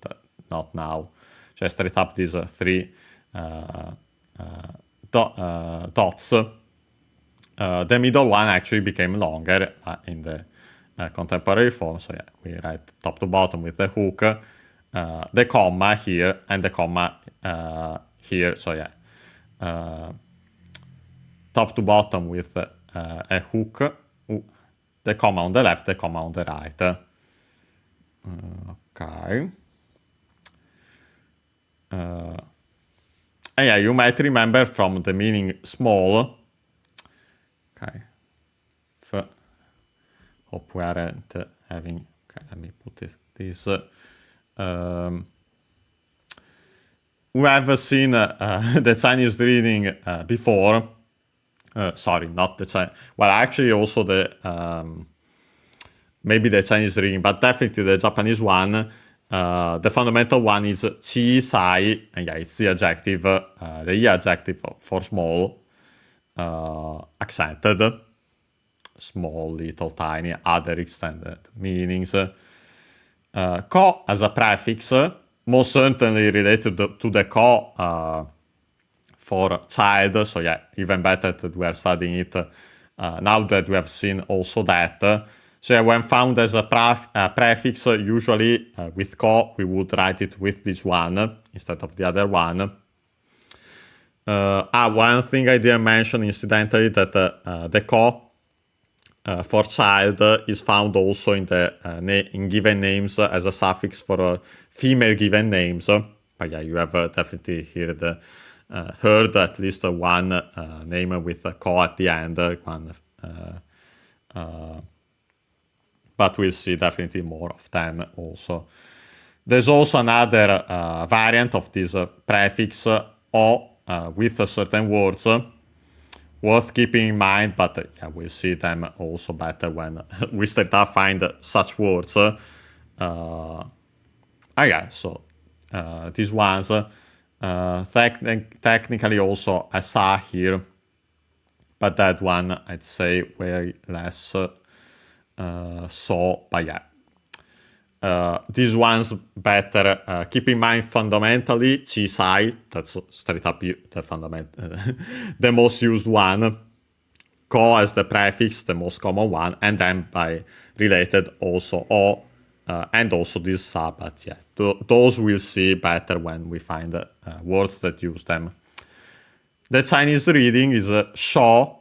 not now. Just straight up these 3 dots. The middle one actually became longer in the contemporary form. So yeah, we write top to bottom with the hook, the comma here, and the comma here. So yeah, top to bottom with a hook, the comma on the left, the comma on the right. Okay. And yeah, you might remember from the meaning small. Okay. Hope we aren't having. Okay, let me put this. We have seen the Chinese reading before. Sorry, not the Chinese. Well, actually, also the maybe the Chinese reading, but definitely the Japanese one. The fundamental one is chi sai, and yeah, it's the adjective, the adjective for small, accented, small, little, tiny, other extended meanings. Ko as a prefix, most certainly related to the ko for child. So yeah, even better that we are studying it now that we have seen also that. So yeah, when found as a prefix, usually with ko, we would write it with this one instead of the other one. One thing I didn't mention incidentally, that the ko for child is found also in the in given names as a suffix for female given names. But yeah, you have definitely heard at least one name with a ko at the end. But we'll see definitely more of them also. There's also another variant of this prefix o with certain words worth keeping in mind, but yeah, we'll see them also better when we start to find such words. Yeah, so these ones, technically also I saw here, but that one I'd say way less so, but yeah. These ones better. Keep in mind fundamentally CSI, that's straight up the fundamental, the most used one. Co as the prefix, the most common one, and then by related also O, and also this sub, but yeah, those we'll see better when we find words that use them. The Chinese reading is Shou,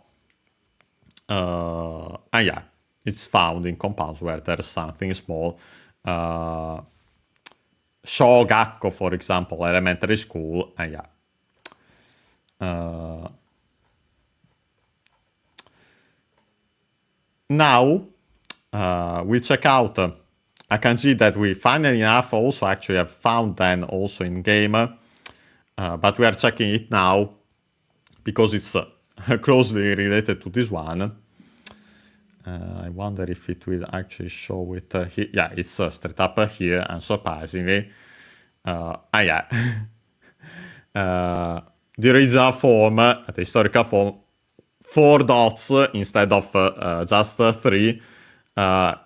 and yeah, it's found in compounds where there's something small. Shogakko, for example, elementary school, and yeah. Now, we check out a kanji that we funnily enough also actually have found then also in game, but we are checking it now because it's closely related to this one. I wonder if it will actually show it here. Yeah, it's straight up here, unsurprisingly. Yeah. The original form, the historical form, 4 dots instead of just 3.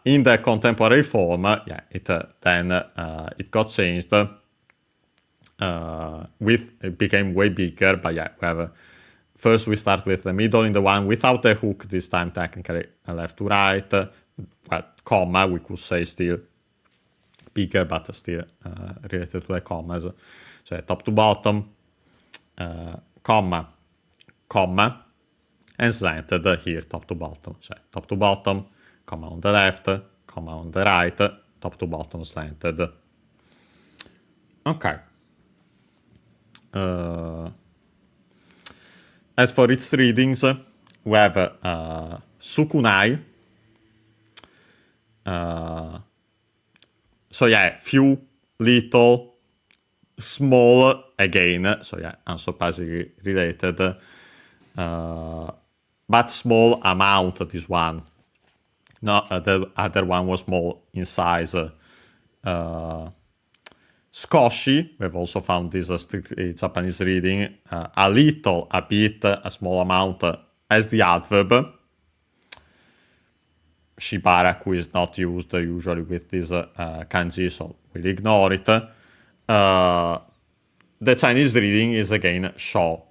In the contemporary form, yeah, it got changed. It became way bigger, but yeah, we have. First, we start with the middle in the one without the hook, this time technically left to right. But comma, we could say still bigger, but still related to the commas. So top to bottom, comma, comma, and slanted here, top to bottom. So top to bottom, comma on the left, comma on the right, top to bottom slanted. Okay. As for its readings, we have sukunai. So yeah, few, little, small again. So yeah, unsurprisingly related. But small amount, this one. No, the other one was small in size. Skoshi, we've also found this strictly Japanese reading, a little, a bit, a small amount as the adverb. Shibaraku is not used usually with this kanji, so we'll ignore it. The Chinese reading is again shou.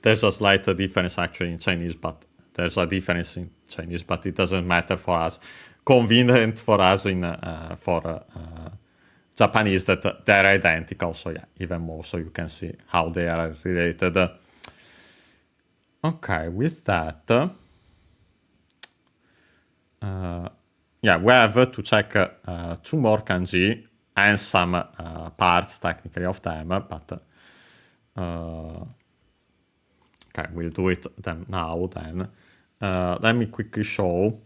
There's a slight difference actually in Chinese, but there's a difference in Chinese, but it doesn't matter for us. Convenient for us for Japanese that they're identical, so yeah, even more so you can see how they are related. Okay, with that, yeah, we have to check 2 more kanji and some parts technically of them, but okay, we'll do it then now then. Let me quickly show.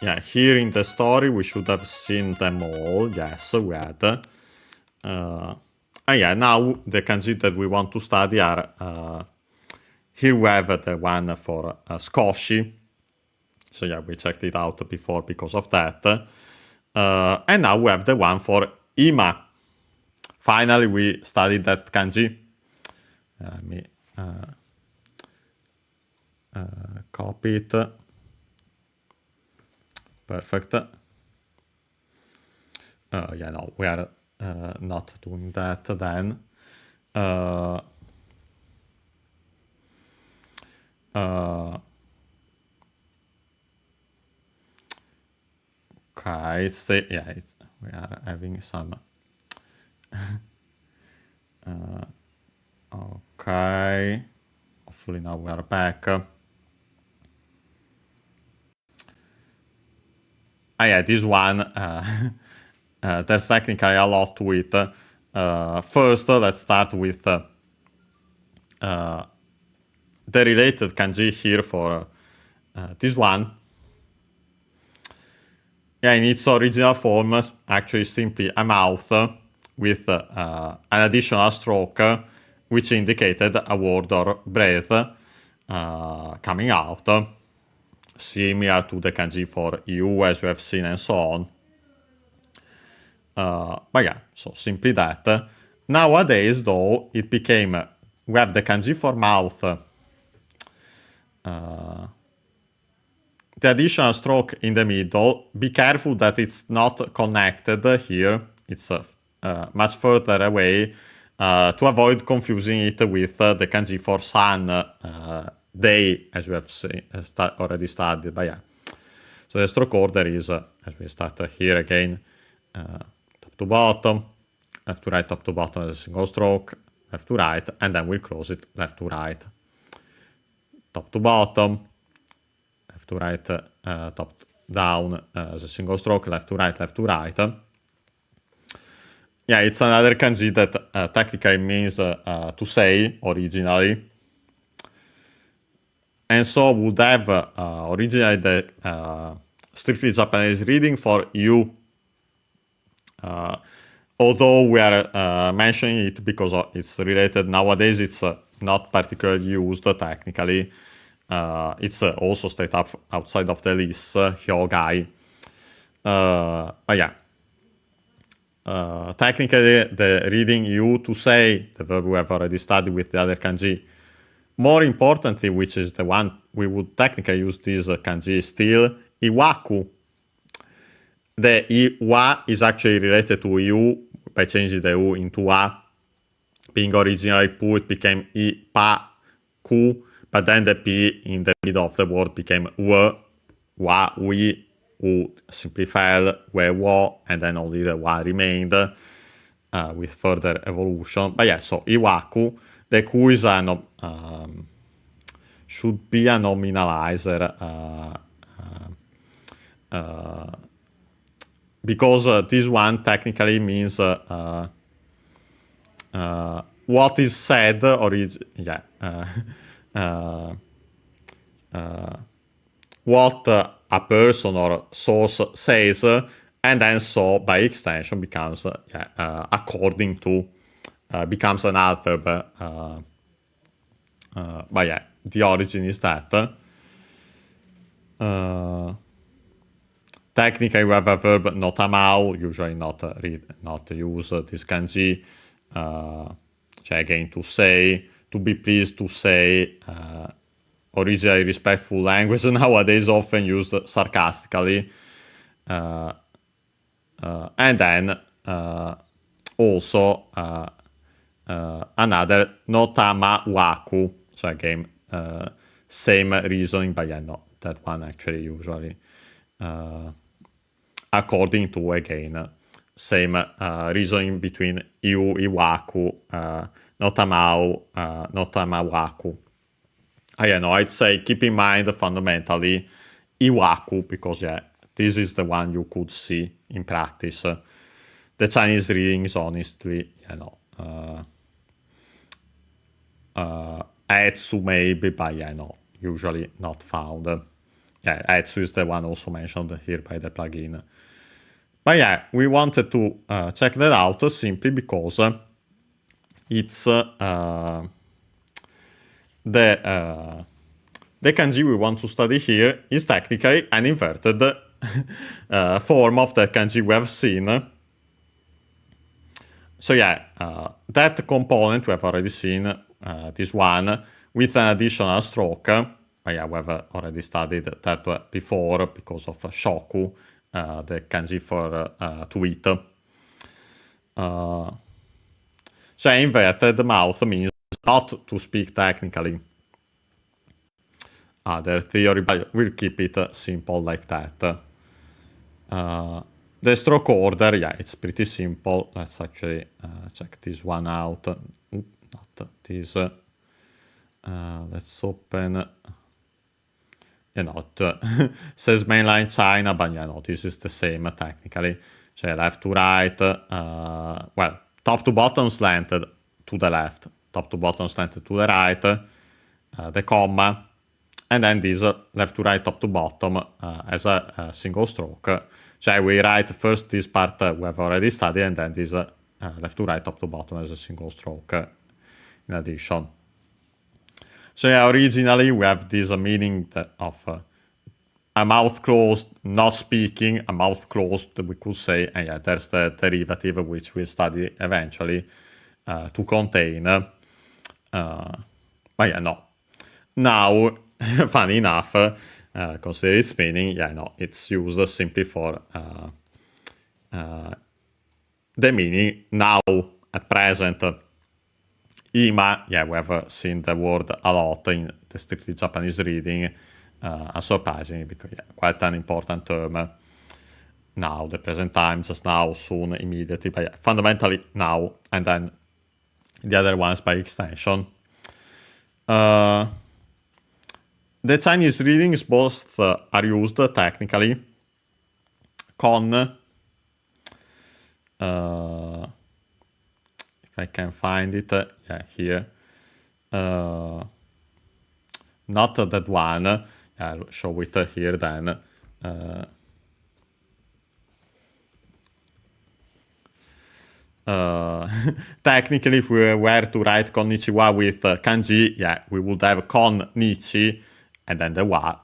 Yeah, here in the story we should have seen them all. Yes, we had. And yeah, now the kanji that we want to study are here we have the one for skoshi. So yeah, we checked it out before because of that. And now we have the one for ima. Finally, we studied that kanji. Let me copy it. Perfect. Yeah, no, we are not doing that then. Okay, yeah, we are having some. Okay, hopefully now we are back. Yeah, this one, there's technically a lot to it. First, let's start with the related kanji here for this one. yeah, in its original form, actually simply a mouth with an additional stroke, which indicated a word or breath coming out, similar to the kanji for you, as we have seen, and so on. But yeah, so simply that. Nowadays, though, it became, we have the kanji for mouth, the additional stroke in the middle. Be careful that it's not connected here. It's much further away to avoid confusing it with the kanji for sun, day, as we have seen, already studied. But yeah, so the stroke order is, as we start here again, top to bottom, left to right, top to bottom as a single stroke, left to right, and then we'll close it left to right. Top to bottom, left to right, top down as a single stroke, left to right, left to right. Yeah, it's another kanji that technically means to say originally. And so would have originally the strictly Japanese reading for you. Although we are mentioning it because it's related nowadays, it's not particularly used technically. It's also straight up outside of the list, hyogai. But yeah, technically the reading you to say, the verb we have already studied with the other kanji. More importantly, which is the one we would technically use this kanji still, iwaku. The iwa is actually related to you by changing the u into a. Being originally pu, it became I, pa, ku, but then the p in the middle of the word became w, wa, wi, u simply fell, we, wo, and then only the wa remained with further evolution. But yeah, so iwaku, the ku is should be a nominalizer. Because this one technically means what is said, or is, yeah, what a person or source says, and then so by extension becomes according to, becomes an adverb. But yeah, the origin is that. Technically, we have a verb not amau, usually not use this kanji. Again, to say, to be pleased to say, originally respectful language, nowadays often used sarcastically. And then also another notama waku. So again, same reasoning, but yeah, no, that one actually usually. According to, again, same reasoning between iu, iwaku, notamau, notamawaku. Yeah, no, I'd say keep in mind fundamentally iwaku, because yeah, this is the one you could see in practice. The Chinese readings, honestly, you know, etsu maybe, but yeah, no, usually not found. Yeah, etsu is the one also mentioned here by the plugin. But yeah, we wanted to check that out simply because it's the kanji we want to study here is technically an inverted form of the kanji we have seen. So yeah, that component we have already seen, this one, with an additional stroke. But yeah, we have already studied that before because of shoku, the kanji for to eat. So inverted mouth means not to speak technically. Other theory, but we'll keep it simple like that. The stroke order, yeah, it's pretty simple. Let's actually check this one out. Not this. Let's open. You know, says mainline China, but yeah, no, this is the same technically. So left to right, well, top to bottom slanted to the left, top to bottom slanted to the right, the comma, And then this left to right, top to bottom as a single stroke. So we write first this part we have already studied, and then this left to right, top to bottom as a single stroke in addition. So yeah, originally we have this meaning of a mouth closed, not speaking, a mouth closed, we could say, and yeah, there's the derivative which we'll study eventually to contain. But yeah, no. Now, funny enough, consider its meaning, yeah, no, it's used simply for the meaning now, at present. Ima, yeah, we have seen the word a lot in the strictly Japanese reading, unsurprisingly, because yeah, quite an important term. Now, the present time, just now, soon, immediately, but yeah, fundamentally now, and then the other ones by extension. The Chinese readings both are used technically. Con, if I can find it, yeah, here. Not that one. I'll show it here then. Technically, if we were to write konnichiwa with kanji, yeah, we would have konnichi and then the wa.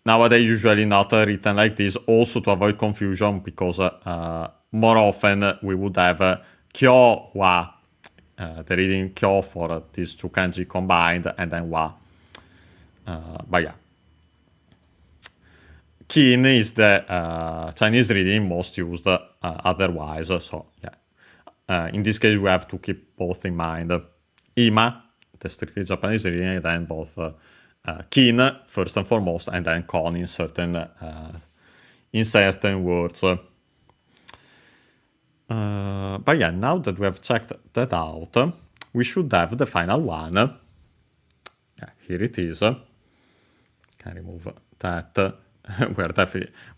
Nowadays, usually not written like this, also to avoid confusion, because more often we would have kyo wa, the reading kyo for these two kanji combined, and then wa. But yeah. Kin is the Chinese reading most used otherwise, so yeah. In this case, we have to keep both in mind. Ima, the strictly Japanese reading, and then both kin, first and foremost, and then kon in certain words. But yeah, now that we have checked that out, we should have the final one. Yeah, here it is. Can remove that. We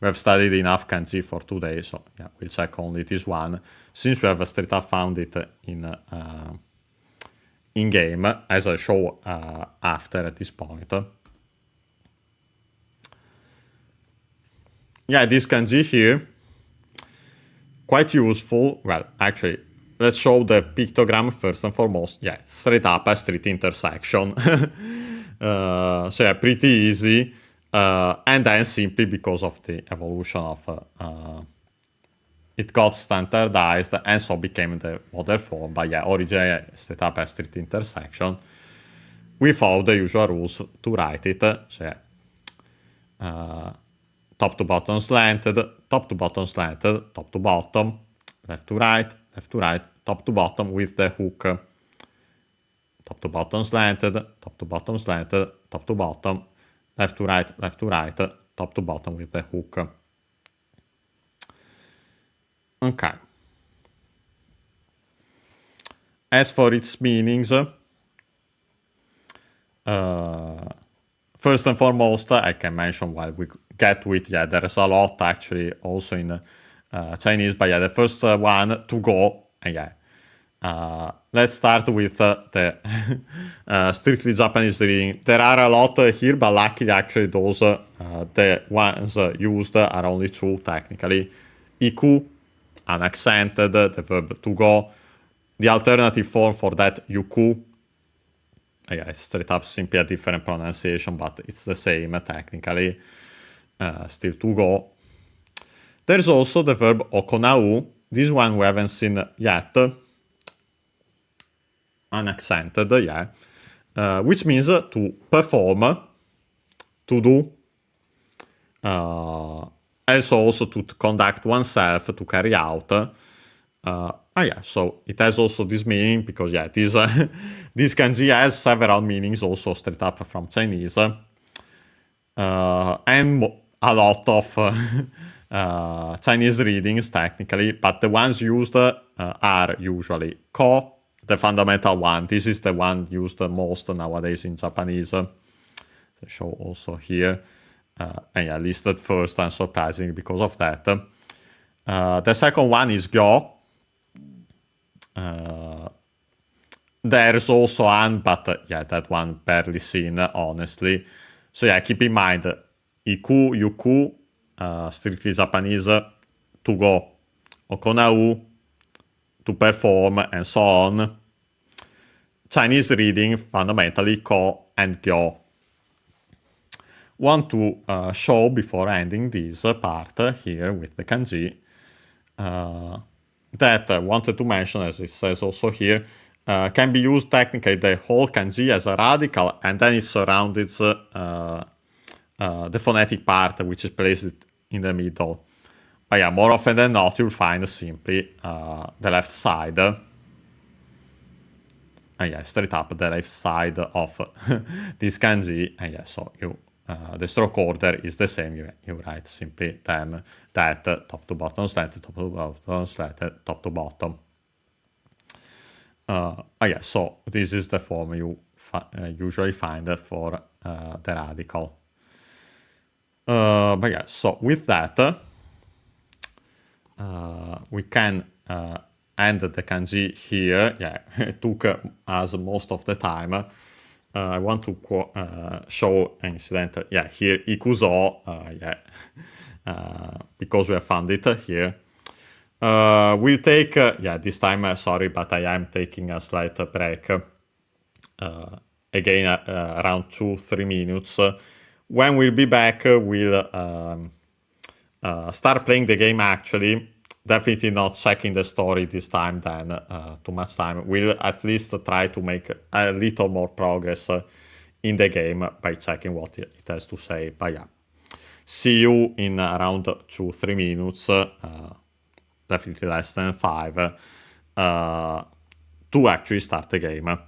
have studied enough kanji for today, so yeah, we'll check only this one, since we have straight up found it in game, as I show after at this point. Yeah, this kanji here, quite useful. Well, actually, let's show the pictogram first and foremost. Yeah, it's straight up a street intersection. So yeah, pretty easy. And then simply because of the evolution of it got standardized and so became the modern form. But yeah, originally set up a street intersection. We follow the usual rules to write it. So yeah, top to bottom slanted, top to bottom slanted, top to bottom, left to right, top to bottom with the hook. Top to bottom slanted, top to bottom slanted, top to bottom, left to right, top to bottom with the hook. Okay. As for its meanings, first and foremost, I can mention while we get to it, yeah, there's a lot actually also in Chinese, but yeah, the first one, to go, and yeah. Let's start with the strictly Japanese reading. There are a lot here, but luckily actually those the ones used are only two technically. Iku, unaccented, the verb to go. The alternative form for that, yuku. Yeah, it's straight up simply a different pronunciation, but it's the same technically. Still to go. There's also the verb okonau. This one we haven't seen yet. Unaccented, yeah, which means to perform, to do, also to conduct oneself, to carry out. Yeah, so it has also this meaning because yeah, this kanji has several meanings also straight up from Chinese, and a lot of Chinese readings technically, but the ones used are usually ko, the fundamental one. This is the one used most nowadays in Japanese. So show also here, and yeah, listed first, unsurprisingly because of that. The second one is gyo. There's also an, but yeah, that one barely seen, honestly. So yeah, keep in mind, iku, yuku, strictly Japanese, to go, okonau, to perform, and so on. Chinese reading, fundamentally, ko and gyo. Want to show, before ending this part here with the kanji, that I wanted to mention, as it says also here, can be used technically the whole kanji as a radical, and then it surrounds the phonetic part, which is placed in the middle. But yeah, more often than not, you'll find simply the left side. And yeah, straight up the left side of this kanji. And yeah, so you the stroke order is the same. You write simply them, that, top to bottom, slanted, top to bottom, slanted, top to bottom. Yeah, so this is the form you usually find for the radical. But yeah, so with that, we can end the kanji here. Yeah, it took us most of the time. I want to show an incident. Yeah, here ikuzo. Yeah, because we have found it here. We'll take. Yeah, this time. Sorry, but I am taking a slight break. Again, around 2-3 minutes. When we'll be back, we'll start playing the game actually. Definitely not checking the story this time, then too much time. We'll at least try to make a little more progress in the game by checking what it has to say. But yeah, see you in around 2-3 minutes, definitely less than 5, to actually start the game.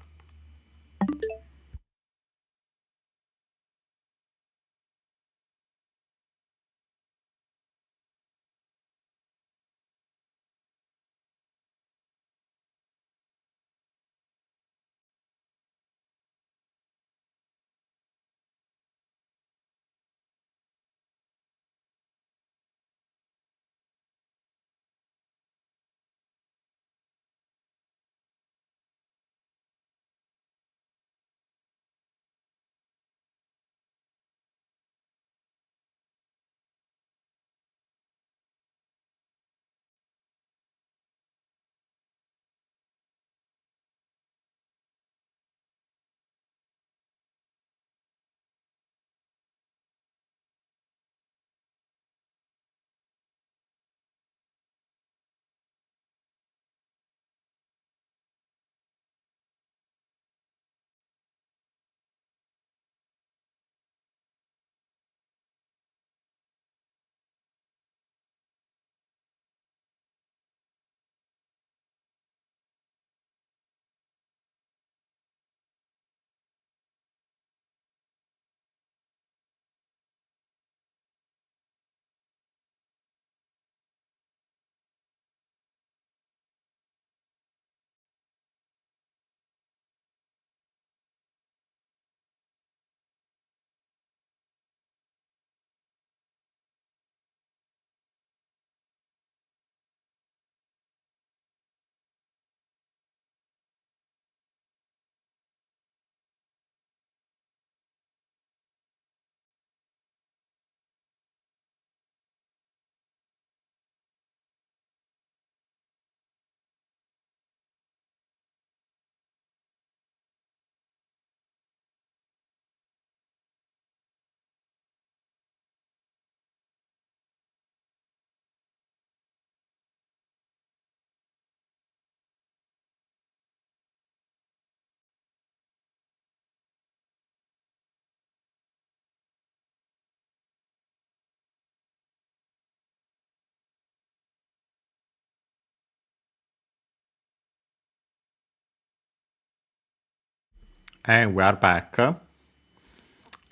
And we are back. And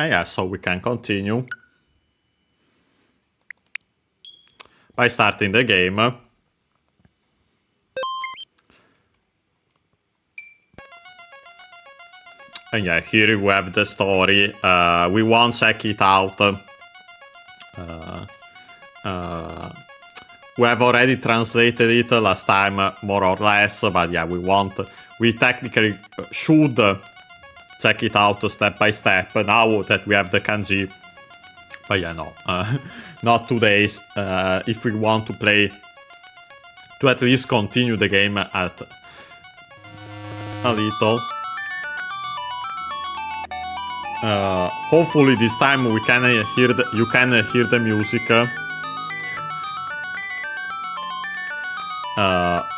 yeah, so we can continue by starting the game. And yeah, here we have the story. We won't check it out We have already translated it last time, more or less, but yeah, we technically should check it out step by step now that we have the kanji. But yeah, no, not today. If we want to play, to at least continue the game at a little. Hopefully this time you can hear the music.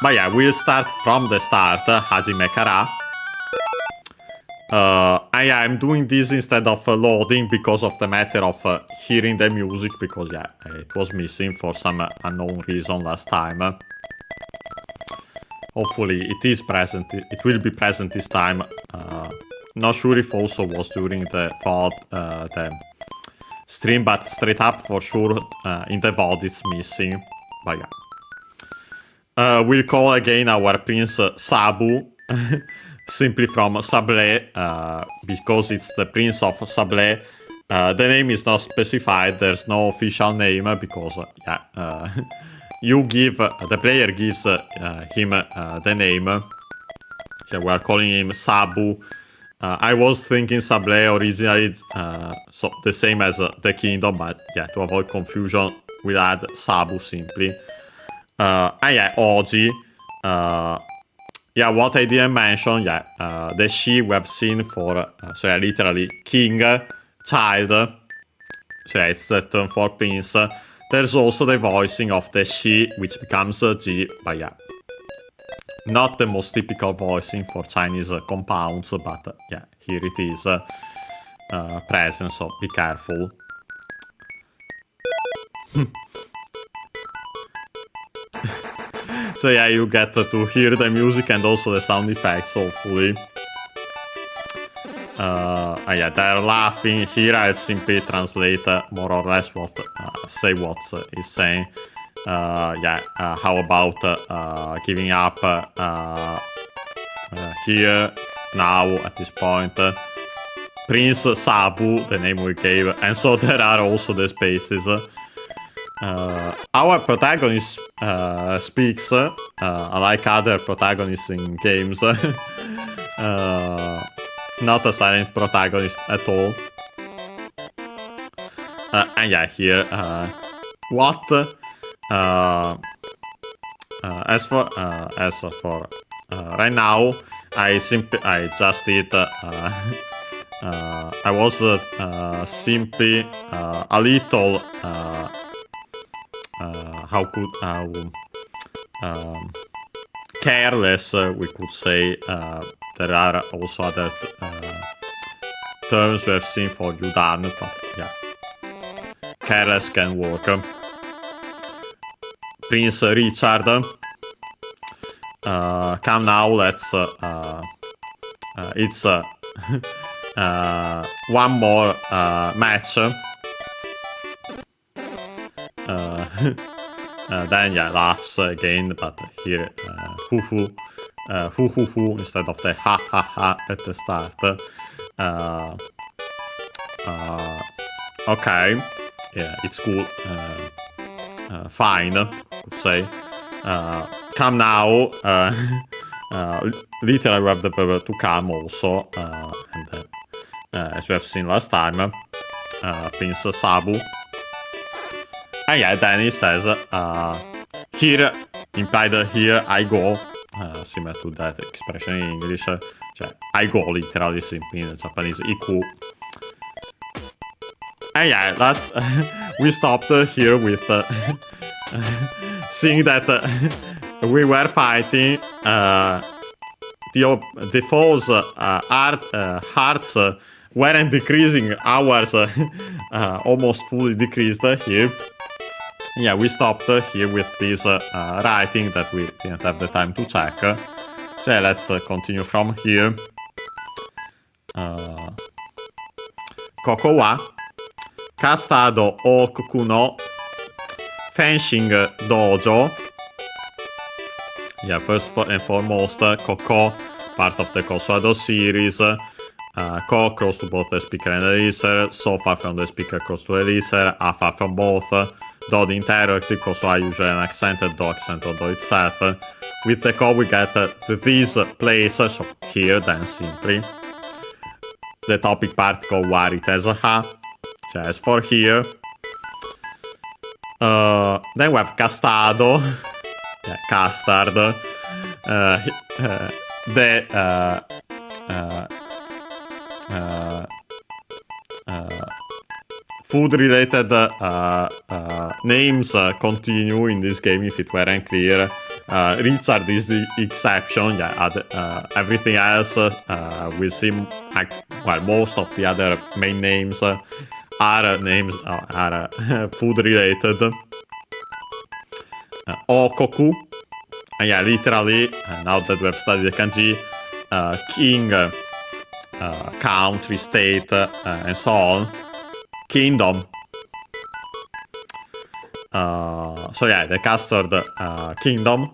But yeah, we'll start from the start, Hajime Kara. I'm doing this instead of loading because of the matter of hearing the music, because yeah, it was missing for some unknown reason last time. Hopefully it is present, it will be present this time. Not sure if also was during the the stream, but straight up for sure in the VOD it's missing. But yeah. We'll call again our prince Sabu, simply from Sablé, because it's the prince of Sablé. The name is not specified, there's no official name, because the player gives him the name. Yeah, we are calling him Sabu. I was thinking Sablé originally, so the same as the kingdom, but yeah, to avoid confusion, we'll add Sabu simply. Oji. What I didn't mention, the she we have seen for, literally king, child. So yeah, it's the term for prince. There's also the voicing of the she, which becomes G, but yeah. Not the most typical voicing for Chinese compounds, but yeah, here it is present, so be careful. So yeah, you get to hear the music and also the sound effects, hopefully. They're laughing. Here I simply translate more or less what he's saying. How about giving up here, now, at this point. Prince Sabu, the name we gave, and so there are also the spaces. Our protagonist speaks, like other protagonists in games. Not a silent protagonist at all. Here, what? As for right now, I just did. I was simply a little. Careless, we could say. There are also other terms we have seen for Yudan, but yeah, careless can work. Prince Richard, come now, let's it's one more match. Then yeah, laughs again, but here hoo instead of the ha ha ha at the start. Okay, yeah, it's good. Fine, could say. Come now. Literally we have the verb to come also, and as we have seen last time, Prince Sabu. And yeah, then he says, here, implied here, I go, similar to that expression in English, I go, literally, simply in Japanese, iku. And yeah, last, we stopped here with seeing that we were fighting, the foes' hearts weren't decreasing, ours almost fully decreased here. Yeah, we stopped here with this writing that we didn't have the time to check. So yeah, let's continue from here. Koko wa Kastado Oku no Fencing Dojo. Yeah, first and foremost, Koko, part of the Kosoado series. ko close to both the speaker and the listener, so far from the speaker close to the listener, a far from both, do the interrogative, so I usually an accented do accent on do itself. With the ko we get this place, so here then simply. The topic particle where it has a ha, so as for here. Then we have castado, yeah, custard, the food-related names continue in this game if it weren't clear. Richard is the exception. Yeah, everything else we see. Well, most of the other main names are food-related. Okoku. Yeah, literally. Now that we have studied the kanji, king, country, state, and so on. Kingdom. So yeah, the custard kingdom.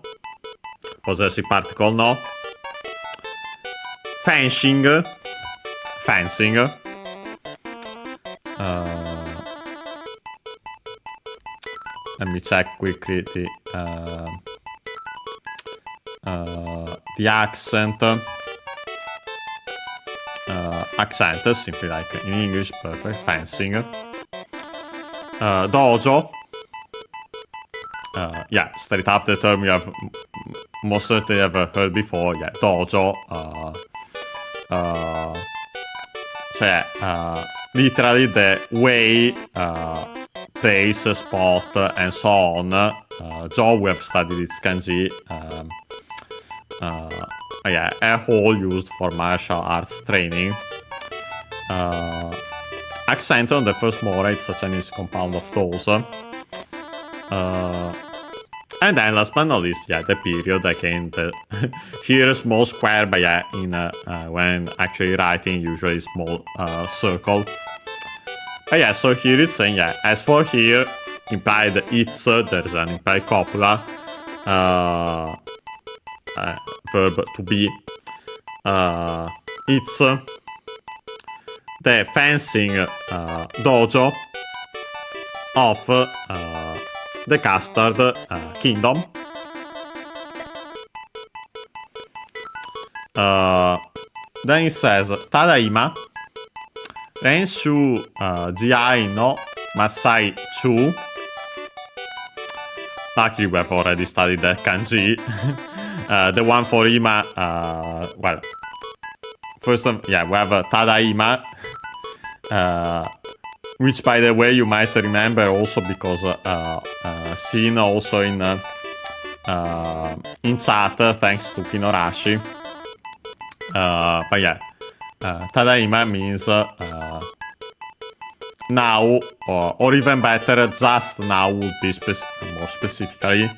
Possessive particle no. Fencing. Let me check quickly the accent. Accent, simply like in English, perfect. Fencing. Dojo. Yeah, straight up the term you have most certainly ever heard before. Yeah, dojo. So yeah, literally the way, place, spot, and so on. Jo, we have studied its kanji. Yeah, a hall used for martial arts training. Accent on the first mora, it's a Chinese compound of those. And then last but not least, yeah, the period. Again, here small square, but yeah, when actually writing, usually small circle. But yeah, so here it's saying, yeah, as for here, implied it's, there's an implied copula. Verb to be. It's the fencing dojo of the custard kingdom. Then it says Tadaima Renshu Jiai no Masai Chu. Luckily, we have already studied the kanji. The one for ima, well, first, yeah, we have Tadaima, which, by the way, you might remember also because seen also in chat, thanks to Kinorashi. But yeah, Tadaima means now, or even better, just now would be more specifically.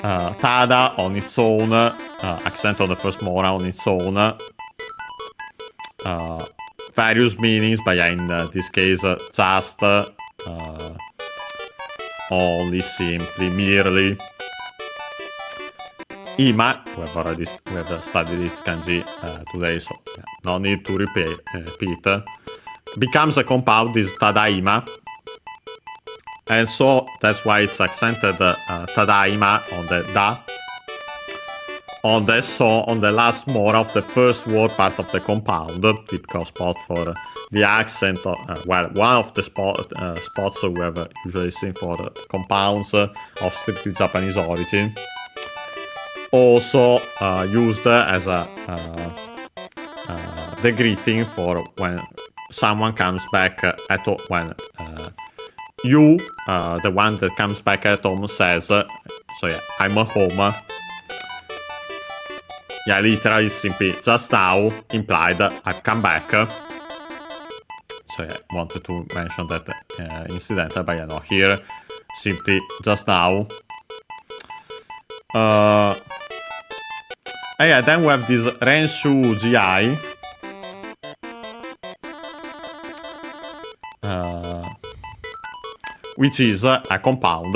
Tada on its own, accent on the first mora on its own. Various meanings, but yeah, in this case, just, only, simply, merely. Ima, we have studied its kanji today, so yeah, no need to repeat. Becomes a compound is tadaima. And so that's why it's accented tadaima on the da. On the so, on the last mora of the first word part of the compound, typical spot for the accent. Well, one of the spots we have usually seen for compounds of strictly Japanese origin. Also used as the greeting for when someone comes back at when. You, the one that comes back at home, says, so yeah, I'm at home. Yeah, literally, simply, just now, implied, I've come back. So yeah, wanted to mention that incidental, but yeah, no, here, simply, just now. And yeah, then we have this Renshu GI. Which is a compound,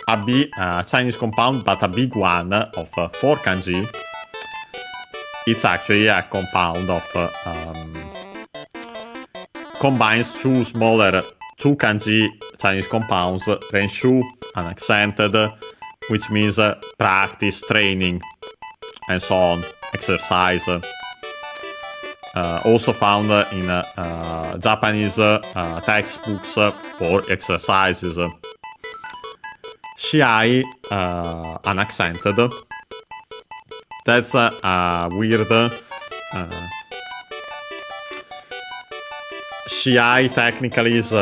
a Chinese compound, but a big one of 4 kanji. it's actually a compound of combines two kanji Chinese compounds, renshu, unaccented, which means practice, training, and so on, exercise. Also found in Japanese textbooks for exercises. Shiai, unaccented. That's weird. Shiai technically is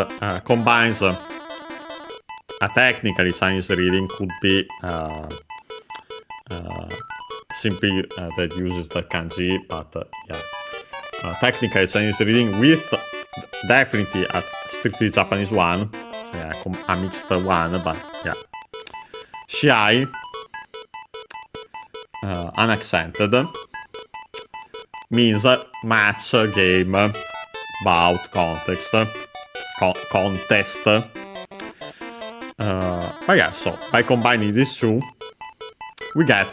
combines a technically Chinese reading could be simply that uses the kanji, but technically Chinese reading with definitely a strictly Japanese one, a mixed one, but Shiai, unaccented, means match, game, bout, contest. But so by combining these two, we get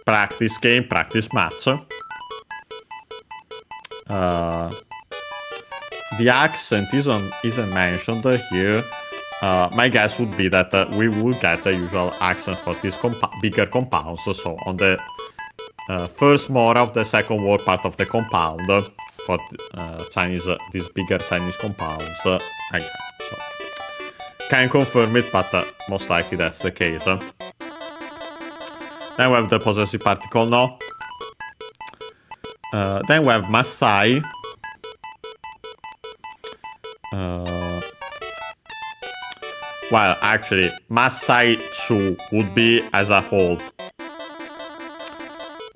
practice game, practice match. The accent isn't mentioned here. My guess would be that we will get the usual accent for these bigger compounds. So on the first more of the second word part of the compound for Chinese, these bigger Chinese compounds. So can confirm it, but most likely that's the case. Then we have the possessive particle no. Then we have Masai. Well, actually, Masai Chu would be as a whole.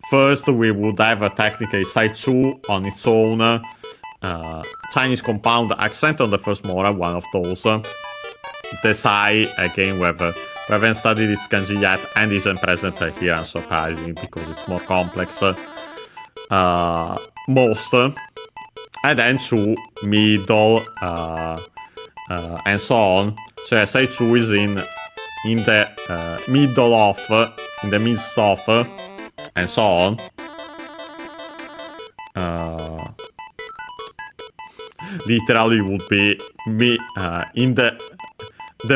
First, we would have technically Saichu on its own. Chinese compound accent on the first mora, one of those. The Sai, again, we haven't studied this kanji yet and isn't present here, unsurprisingly, because it's more complex. Most. And then Chu, middle, and so on. So Saichu is in the middle of, in the midst of, and so on. Literally would be in the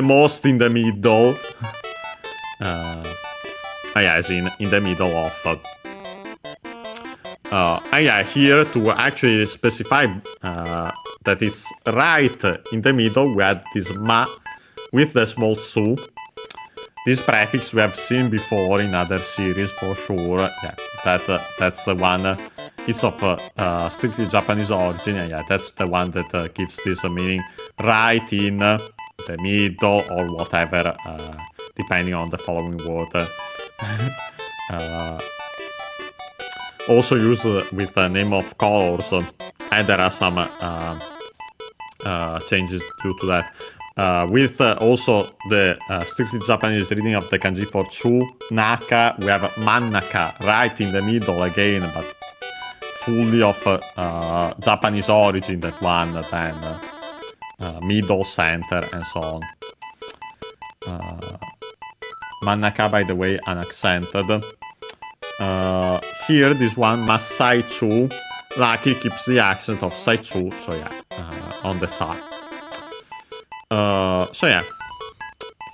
most in the middle. As in the middle of. Here to actually specify that it's right in the middle, we had this ma with the small su. This prefix we have seen before in other series for sure. That's the one. It's of strictly Japanese origin. That's the one that gives this meaning right in the middle or whatever, depending on the following word. Also used with the name of colors, and there are some changes due to that. With also the strictly Japanese reading of the kanji for Chu, Naka, we have Mannaka, right in the middle again, but fully of Japanese origin, that one, then middle, center, and so on. Mannaka, by the way, unaccented. Here, this one, Masai Chu, luckily keeps the accent of Saichu, so on the side.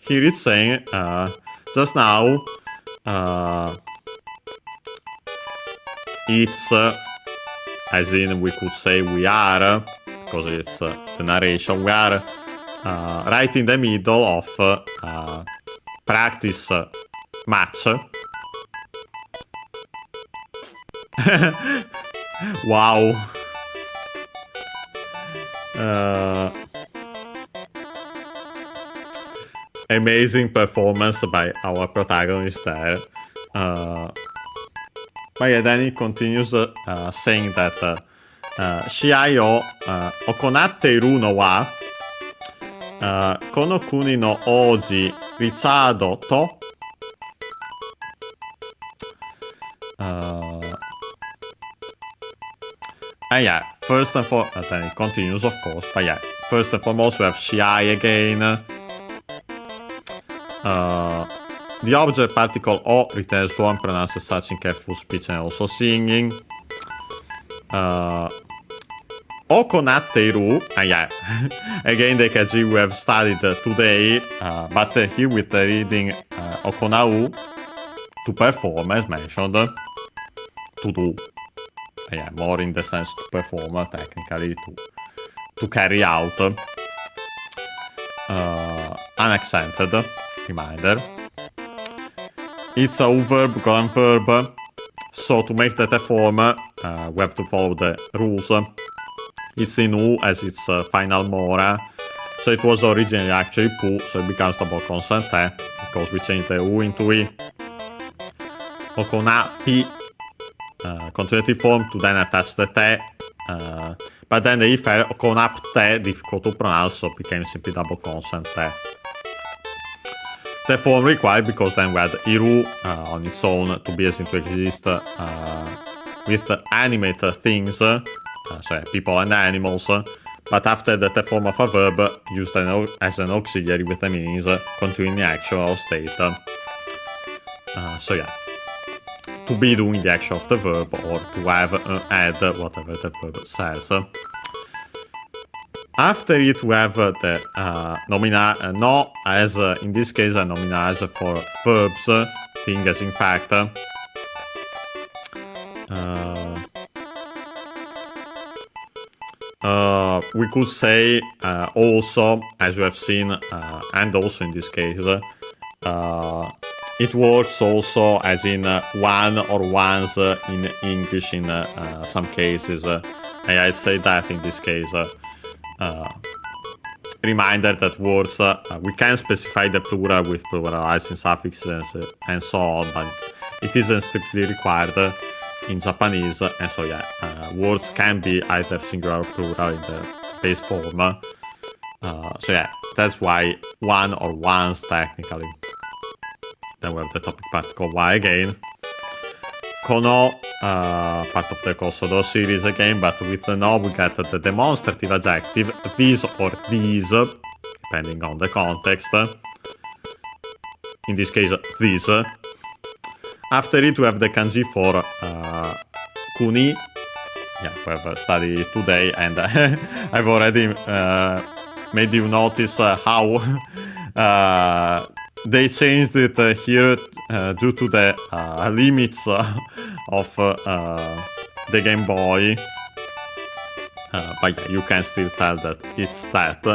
Here it's saying, just now, it's, as in we could say we are, because it's the narration, we are right in the middle of practice match. Wow. Amazing performance by our protagonist there. But then he continues saying that Shiai o okonatte iru no wa kono kuni no oji Richardo to first and foremost, then it continues, of course, but first and foremost, we have Shiai again. The object particle O returns one pronounced such in careful speech and also singing. Okonatteru, yeah, again the kanji we have studied today, but here with the reading okonau, to perform as mentioned, to do, yeah, more in the sense to perform, technically to carry out, unaccented, reminder. It's a verb, colon verb, so to make that a form, we have to follow the rules. It's in U as its final mora, so it was originally actually Pu, so it becomes double consonant Te, because we changed the U into I. Okona Pi, continuative form to then attach the Te, but then the I fell Okonap Te, difficult to pronounce, so it became simply double consonant Te. The form required because then we had Iru on its own to be as to exist with animate things, so yeah, people and animals, but after that the form of a verb used as an auxiliary with the meanings continuing action or state. So yeah, to be doing the action of the verb or to have add whatever the verb says. After it we have the nominal no as in this case a nominal as for verbs, thing as in fact. We could say also, as we have seen, and also in this case, it works also as in one or ones in English in some cases. I'd say that in this case. Reminder that words, we can specify the plural with pluralizing suffixes and so on, but it isn't strictly required in Japanese, and so yeah, words can be either singular or plural in the base form. So yeah, that's why one or ones technically. Then we have the topic particle Y again. Kono, part of the Kosodo series again, but with the no we get the demonstrative adjective, these or these, depending on the context. In this case, these. After it we have the kanji for kuni. Yeah, we have studied today, and I've already made you notice how they changed it here due to the limits of the Game Boy. But yeah, you can still tell that it's that.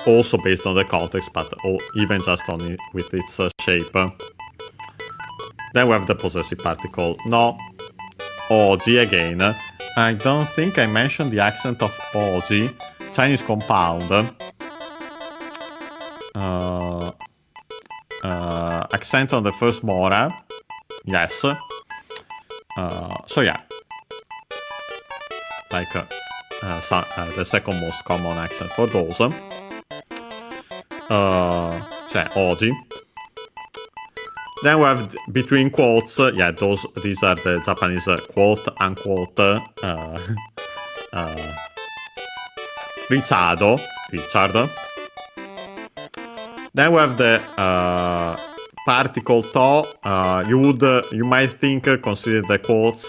Also based on the context, but even just only with its shape. Then we have the possessive particle no. Oji again. I don't think I mentioned the accent of oji. Chinese compound. Accent on the first mora. Yes. So yeah. Like the second most common accent for those. So yeah, oji. Then we have between quotes, yeah, these are the Japanese quote unquote Richard. Then we have the particle to. You might think, consider the quotes,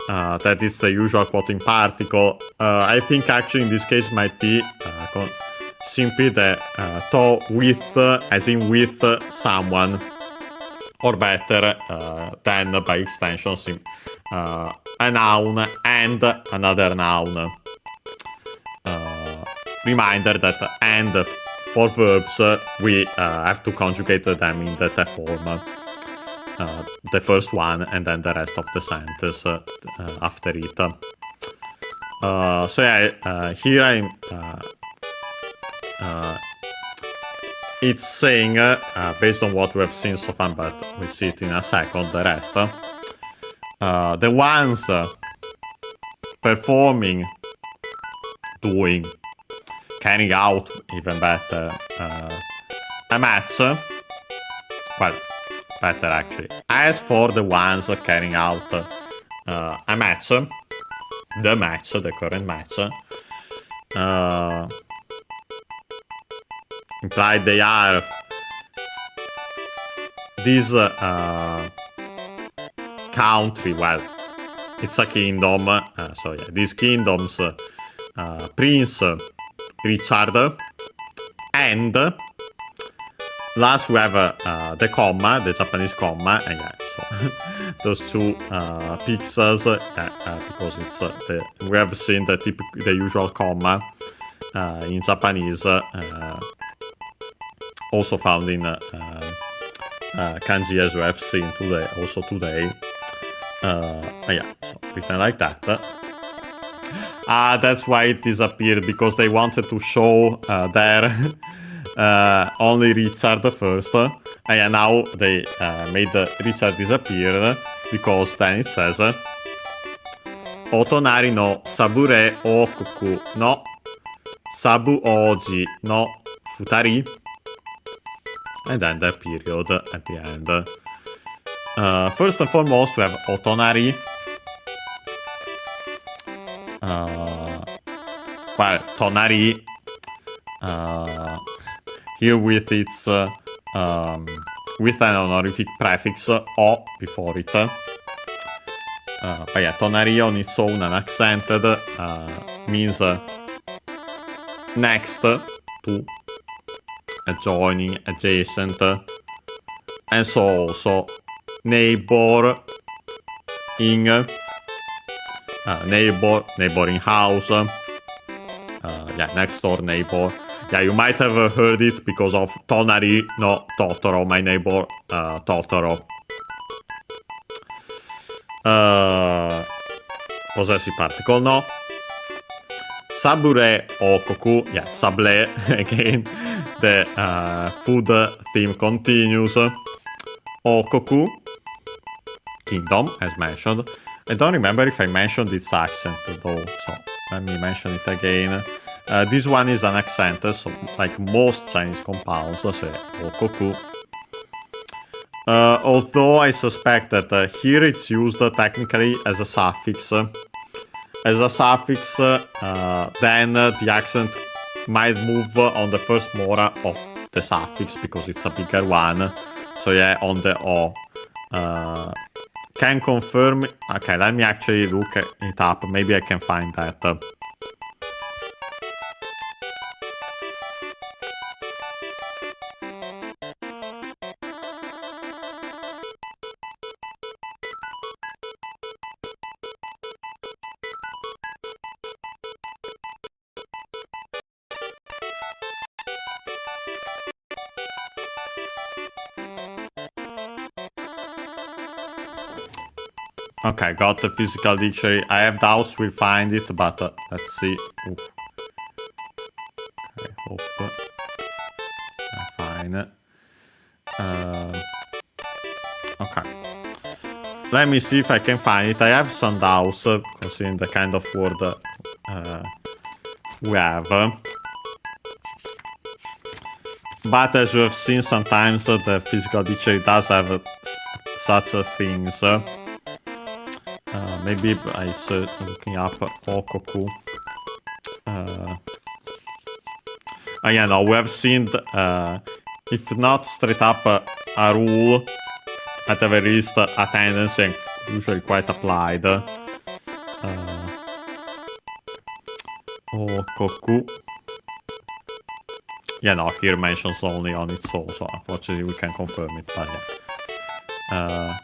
that is the usual quoting particle. I think actually in this case might be simply the to with, as in with someone. Or better, then by extension, a noun and another noun. Reminder that and for verbs, we have to conjugate them in the te form. The first one and then the rest of the sentence after it. So yeah, here I'm... it's saying, based on what we have seen so far, but we'll see it in a second, the rest. The ones performing, doing, carrying out, even better, a match. Well, better actually. As for the ones carrying out a match, the current match, implied they are this country, well, it's a kingdom, so yeah, these kingdoms, Prince Richard, and last we have the comma, the Japanese comma, and yeah, so those two pixels, because it's we have seen the usual comma in Japanese, also found in kanji, as we have seen today. Yeah, so written like that. That's why it disappeared, because they wanted to show there only Richard first. And now they made Richard disappear, because then it says Otonari no sabure okuku no sabu oji no futari. And then the period at the end. First and foremost, we have Otonari. Well, Tonari. Here with its with an honorific prefix O before it. But yeah, Tonari on its own, unaccented, means next to, adjoining, adjacent, and so also neighbor, in, neighboring house, yeah, next door neighbor. Yeah, you might have heard it because of Tonari no Totoro, my neighbor Totoro. Possessive particle no. Sabure okoku, yeah, sable again. The food theme continues. Okoku, kingdom, as mentioned. I don't remember if I mentioned its accent though, so let me mention it again. This one is an accent, so like most Chinese compounds, so okoku. Although I suspect that here it's used technically as a suffix. As a suffix, then the accent might move on the first mora of the suffix, because it's a bigger one. So yeah, on the O. Can confirm. Okay, let me actually look it up. Maybe I can find that. Okay, got the physical dictionary. I have doubts we'll find it, but let's see. Ooh. I hope I find it. Okay. Let me see if I can find it. I have some doubts, considering the kind of word we have. But as you have seen, sometimes the physical dictionary does have such things. Maybe by looking up okoku. Yeah, no, we have seen, if not straight up a rule, at the very least a tendency, and usually quite applied. Okoku. Yeah, no, here mentions only on its own, so unfortunately we can confirm it, but yeah.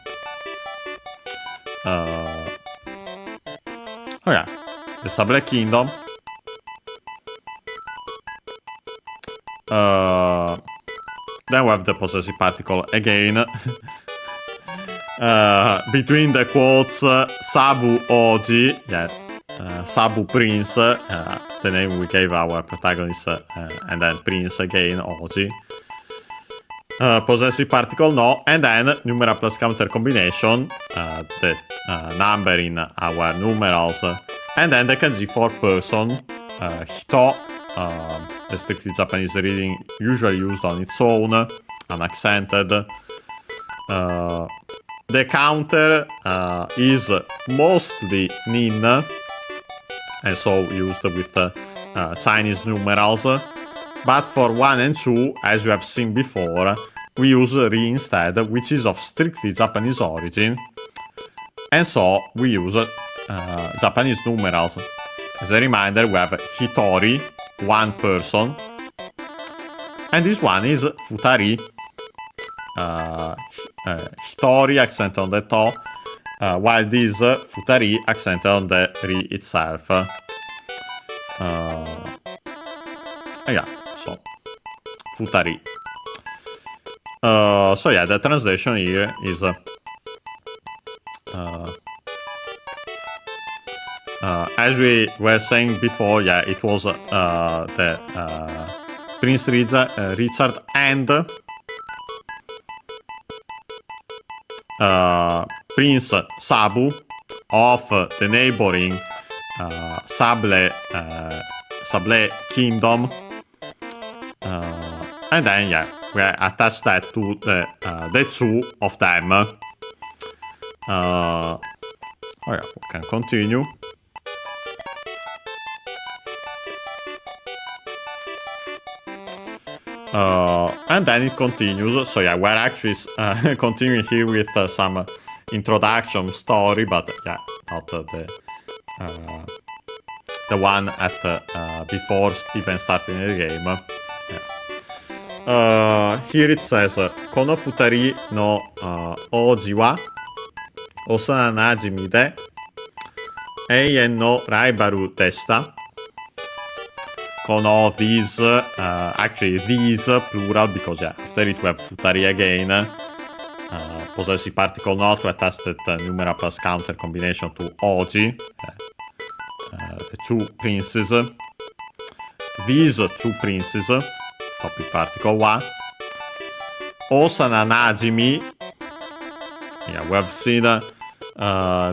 Oh yeah, the Sable Kingdom. Then we have the possessive particle again. Between the quotes, Sabu Oji, yeah, Sabu Prince, the name we gave our protagonist, and then Prince again, Oji. Possessive particle no, and then numeral plus counter combination, the number in our numerals, and then the kanji for person, hito, the strictly Japanese reading, usually used on its own, unaccented. The counter is mostly nin, and so used with Chinese numerals. But for 1 and 2, as you have seen before, we use ri instead, which is of strictly Japanese origin, and so we use Japanese numerals. As a reminder, we have hitori, one person, and this one is futari. Hitori accented on the to, while this futari accented on the ri itself. Yeah, so futari. So yeah, the translation here is as we were saying before, yeah, it was the Prince Richard and Prince Sabu of the neighboring Sable Kingdom, and then yeah, we attach that to the two of them. Oh yeah, we can continue. And then it continues. So yeah, we're actually continuing here with some introduction story, but yeah, not the one at before even starting the game. Yeah. Here it says, この二人の王子は幼なじみで永遠のライバルでした。この these, actually these plural because yeah, after it we have futari again. Possessive particle not to attach that numeral plus counter combination to oji, the two princes. These two princes, topic particle wa. Osana najimi. Yeah, we have seen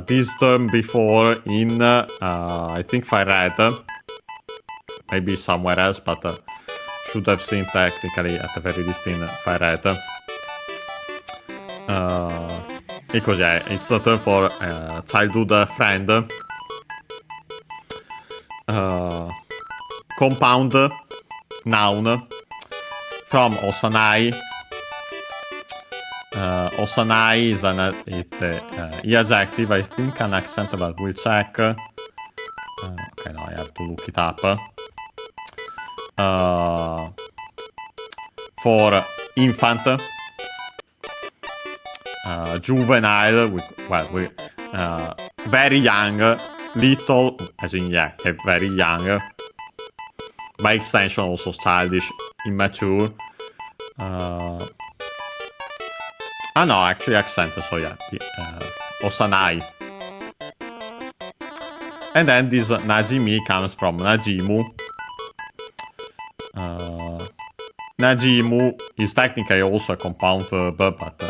this term before in I think Fire Red. Maybe somewhere else, but should have seen technically at the very least in Fire Red. Because yeah, it's a term for childhood friend. Compound noun from Osanai. Osanai is an adjective, I think an accent, but we'll check. Okay, no, I have to look it up. For infant, juvenile, very young, little, as in yeah, very young. By extension, also childish, immature. No, actually accent, so yeah, osanai. And then this najimi comes from najimu. Najimu is technically also a compound verb, but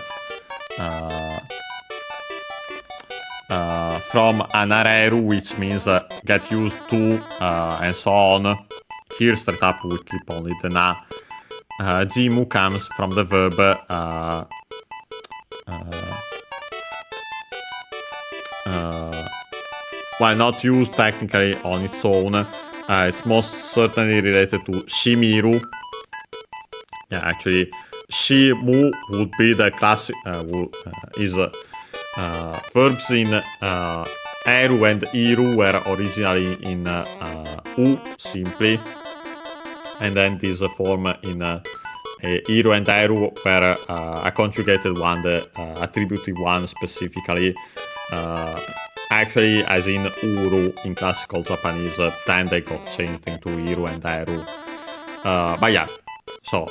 from anareru, which means get used to, and so on. Here straight up we keep only the na. Jimu comes from the verb while not used technically on its own, it's most certainly related to shimiru. Yeah, actually, shimu would be the classic, is verbs in eru and iru were originally in u simply, and then this form in iru and eru were a conjugated one, the attributive one specifically. Actually, as in uru in classical Japanese, then they got changed into iru and eru. But yeah, so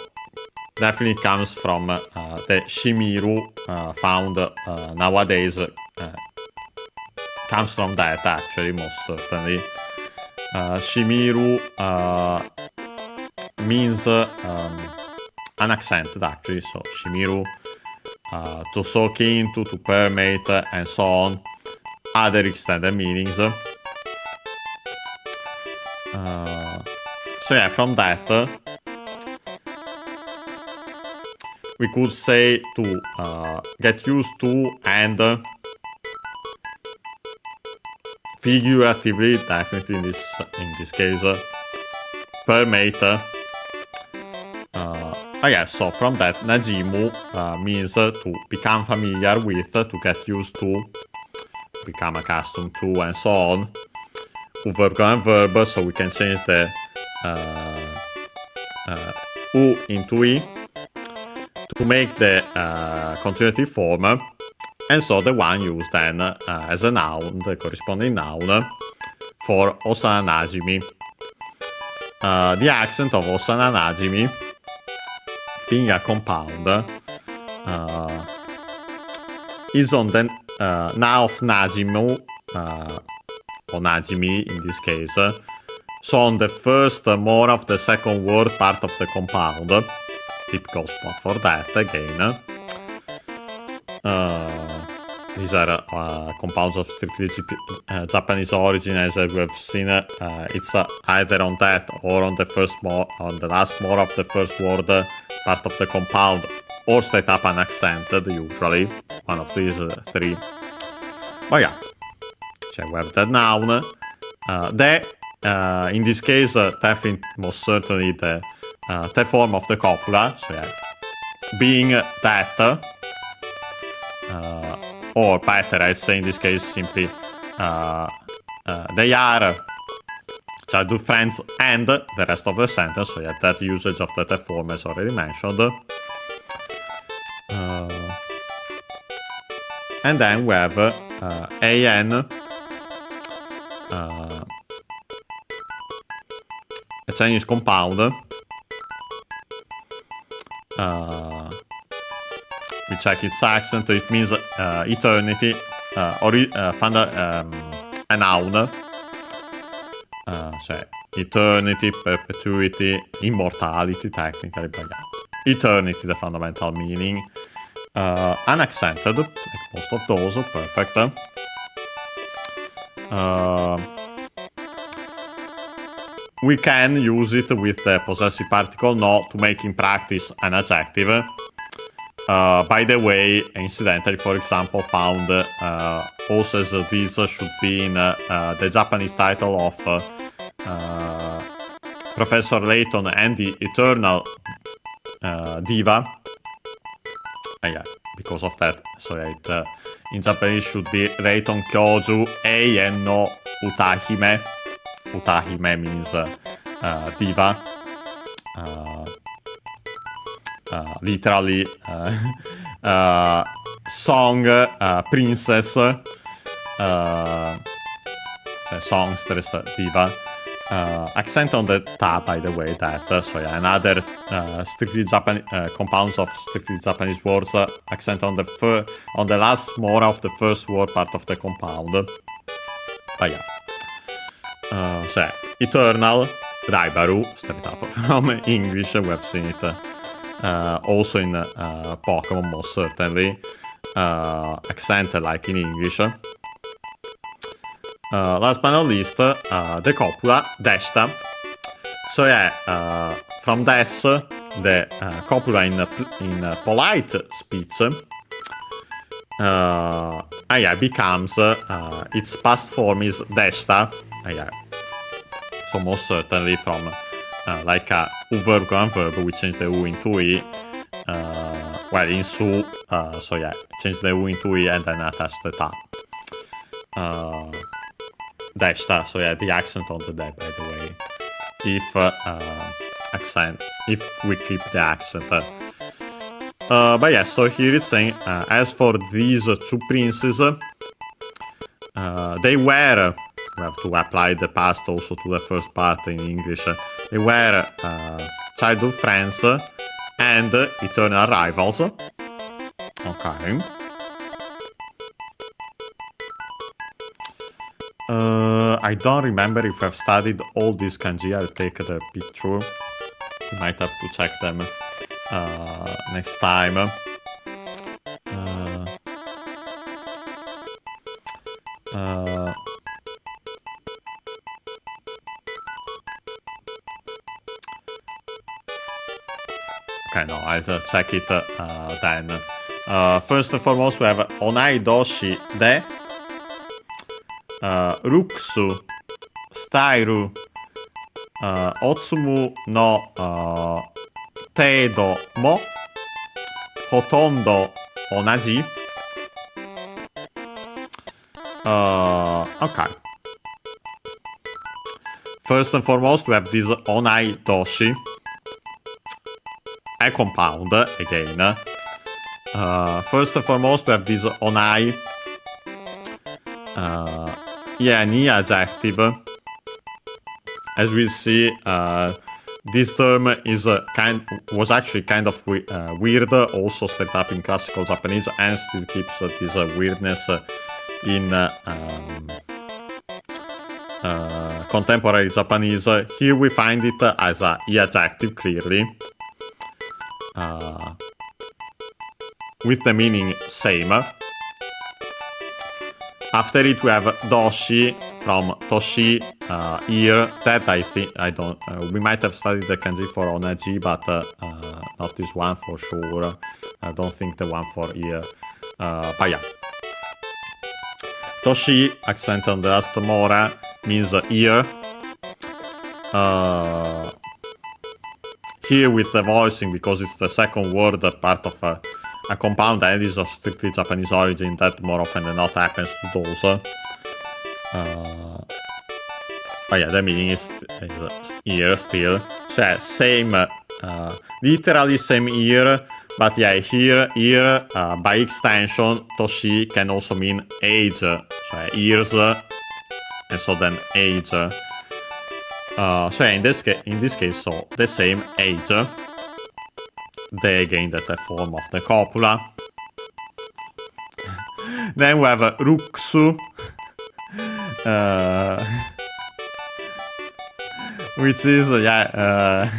definitely comes from the shimiru found nowadays. Comes from that actually, most certainly. Shimiru means unaccented actually, so shimiru, to soak into, to permeate, and so on. Other extended meanings. So yeah, from that we could say to get used to, and figuratively, definitely in this case, permeate, So from that, najimu means to become familiar with, to get used to, become accustomed to, and so on. Verb and verb, so we can change the u into i to make the continuative form, and so the one used then as a noun, the corresponding noun, for Osana Najimi. The accent of Osana Najimi, being a compound, is on the na of Najimu, or Najimi in this case, so on the first more of the second word part of the compound, typical spot for that again. These are compounds of strictly Japanese origin, as we have seen. It's either on that or on the last more of the first word part of the compound, or straight up unaccented, usually one of these three. But yeah, we have the noun. In this case, most certainly the form of the copula, so yeah, being that, or better, I'd say in this case simply, they are childhood friends and the rest of the sentence, so yeah, that usage of the form as already mentioned. And then we have an, a Chinese compound, we check its accent, it means eternity, or a noun, cioè eternity, perpetuity, immortality technically, but yeah, eternity, the fundamental meaning, unaccented, like most of those, perfect. We can use it with the possessive particle no to make in practice an adjective. By the way, incidentally, for example, found also as this should be in the Japanese title of Professor Layton and the Eternal Diva. Yeah, because of that. So yeah, it in Japanese should be Layton Kyoju Eien no Utahime. Utahime means diva. Literally song princess, songstress, diva. Accent on the ta, by the way, that, so yeah, another strictly Japanese compounds of strictly Japanese words, accent on the last more of the first word part of the compound. But yeah, so yeah, eternal, Raibaru, straight up from English, we have seen it also in Pokemon, most certainly, accented like in English. Last but not least, the copula, deshta. So yeah, from des, the copula in polite speech, yeah, becomes, its past form is deshta. Yeah. So most certainly from like a verb and verb, we change the u into i. Well, in su, so yeah, change the u into i and then attach the ta. Deshta, so yeah, the accent on the de, by the way. If we keep the accent. But yeah, so here it's saying, as for these two princes, they were, we have to apply the past also to the first part in English, they were childhood friends and eternal rivals. Okay. I don't remember if I've studied all these kanji. I'll take the picture. We might have to check them next time. Okay, no, I'll check it then. First and foremost, we have Onai Doshi De, Ruksu, Stairu, Otsumu no 程度もほとんど同じ。Okay. First and foremost, we have this onai doshi. A compound, again. First and foremost, we have this onai. Any adjective. As we see, this term was actually kind of weird, also stepped up in classical Japanese, and still keeps this weirdness in contemporary Japanese. Here we find it as a adjective, clearly, with the meaning same. After it, we have doshi from toshi, year. That we might have studied the kanji for onaji, but not this one for sure. I don't think the one for year. But yeah. Toshi, accent on the last mora, means year. Here with the voicing, because it's the second word part of a compound and is of strictly Japanese origin, that more often than not happens to those. But yeah, the meaning is ear still. So yeah, same, literally same ear, but yeah, here, ear, by extension, toshi can also mean age. So yeah, years, and so then age. So yeah, in this case, so the same age. They again that the form of the copula. Then we have ruksu, which is the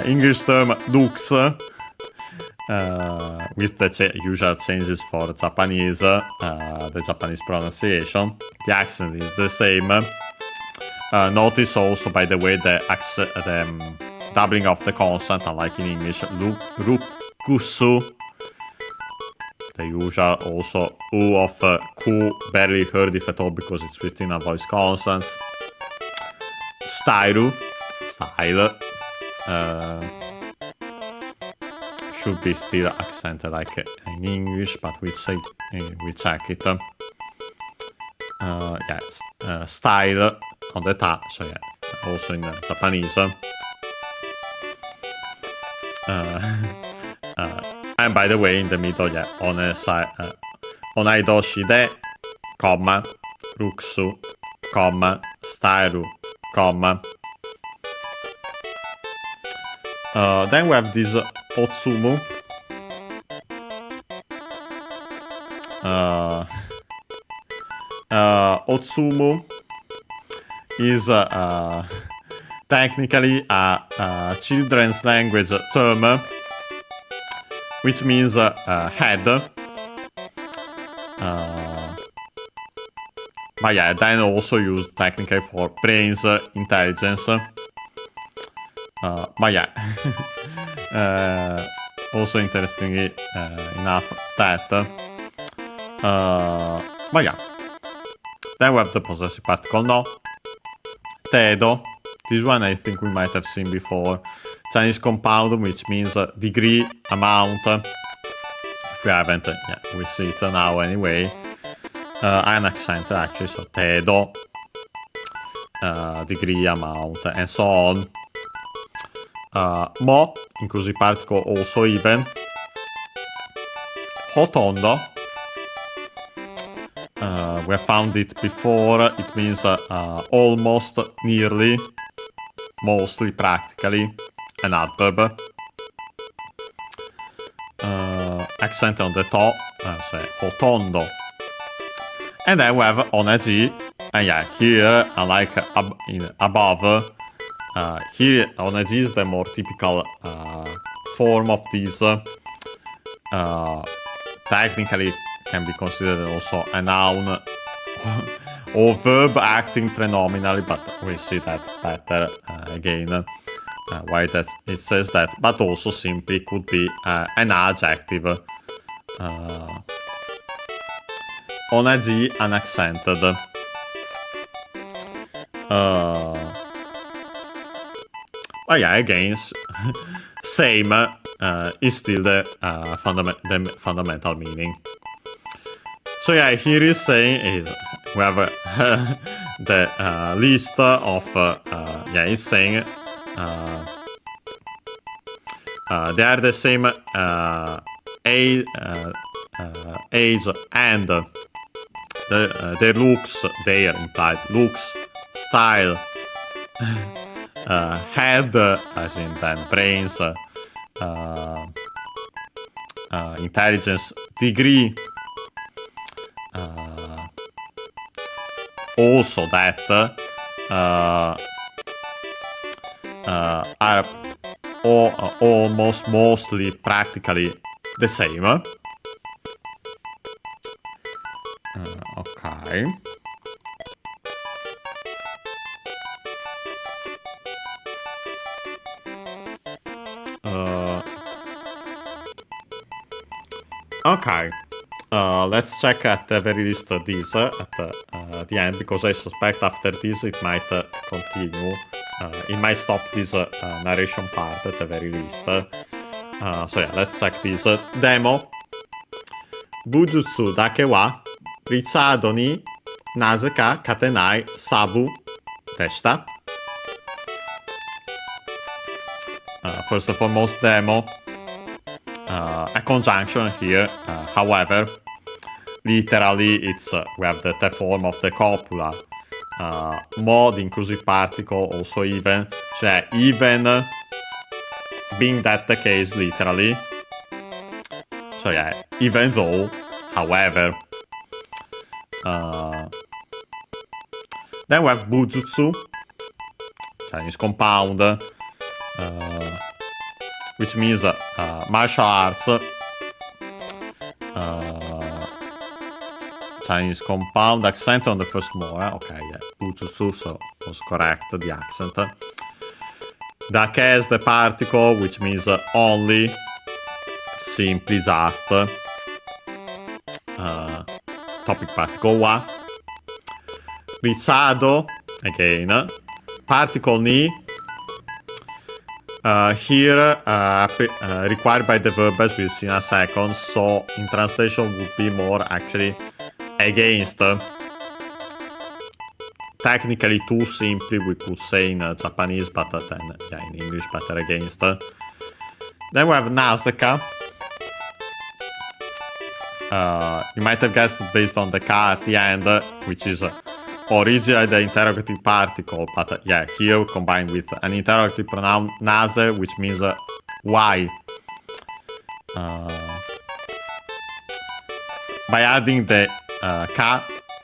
English term lux, with the usual changes for Japanese, the Japanese pronunciation. The accent is the same. Notice also, by the way, the doubling of the consonant, unlike in English, rukusu. The usual also U of ku, barely heard if at all because it's written in voice consonants. Style, should be still accented like in English, but we check it. Style on the ta, so yeah, also in Japanese. And by the way, in the middle, yeah, onai doshi de, comma, ruksu, comma, stairu, comma. Then we have this otsumu. Otsumu is technically a children's language term, which means head. But yeah, then also used technically for brains, intelligence. But yeah, also interestingly enough that. But yeah, then we have the possessive particle no. Tedo. This one I think we might have seen before. Chinese compound, which means degree, amount. If we haven't, yeah, we see it now anyway. An accent actually, so tedo, degree, amount, and so on. Mo, inclusive particle, also even. Hotondo. We have found it before. It means almost, nearly, mostly, practically. An adverb. Accent on the to, so hotondo. And then we have onaji. And yeah, here, unlike above, here onaji is the more typical form of this. Technically can be considered also a noun or verb acting prenominally, but we see that better again. Why it says that, but also simply could be an adjective. Onaji unaccented. But yeah, again, same is still the fundamental meaning. So yeah, here is saying we have the list of it's saying they are the same age and their looks, their implied looks, style, head, as in then brains, intelligence, degree. Also that are almost mostly practically the same. Okay. Okay. Let's check at the very least this at the end, because I suspect after this it might continue. It might stop this narration part at the very least. So yeah, let's check this demo. Bujutsu dake wa Ritsuado ni nazeka katenai sabu deshita. First and foremost, demo. A conjunction here, however, literally it's we have the form of the copula, mod inclusive particle, also even, cioè even being that the case literally, so yeah, even though, however. Then we have bujutsu, Chinese compound, which means martial arts. Chinese compound, accent on the first more. Okay, yeah, bujutsu, so was correct, the accent. Dake is the particle, which means only, simply just. Topic particle wa. Ritsuado, again, particle ni. Here, required by the verb, as we'll see in a second, so in translation would be more actually against. Technically too simply we could say in Japanese, but then yeah, in English better against. Then we have Nazeka. You might have guessed based on the ka at the end, which is originally the interrogative particle, but yeah, here combined with an interrogative pronoun nase, which means why. By adding the ka,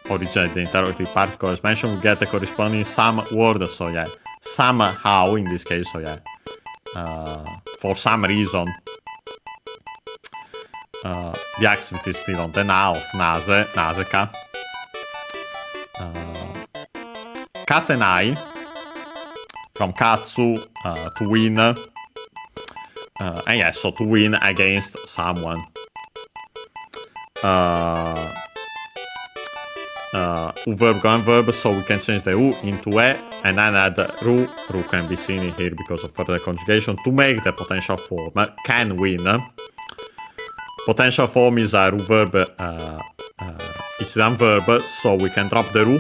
originally the interrogative particle as mentioned, we get the corresponding some word, so yeah, somehow in this case, so yeah, for some reason. The accent is still on the na of nase, nazeka. Katenai, from katsu, to win. And yeah, so to win against someone. Verb and verb, so we can change the u into e, and then add ru. Ru can be seen here because of further conjugation to make the potential form can win. Potential form is a ru verb, it's an verb, so we can drop the ru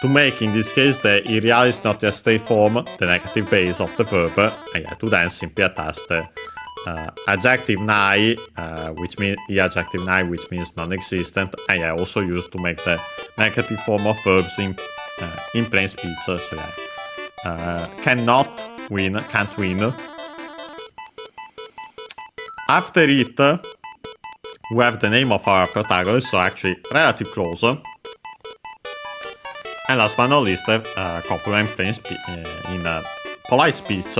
to make, in this case, the irrealis not a state form, the negative base of the verb, and yeah, to then simply attach the adjective nai, which means the adjective nai, which means non-existent, and yeah, also used to make the negative form of verbs in plain speech. So yeah, cannot win, can't win. After it, we have the name of our protagonist, so actually relative close. And last but not least, copula in plain in polite speech,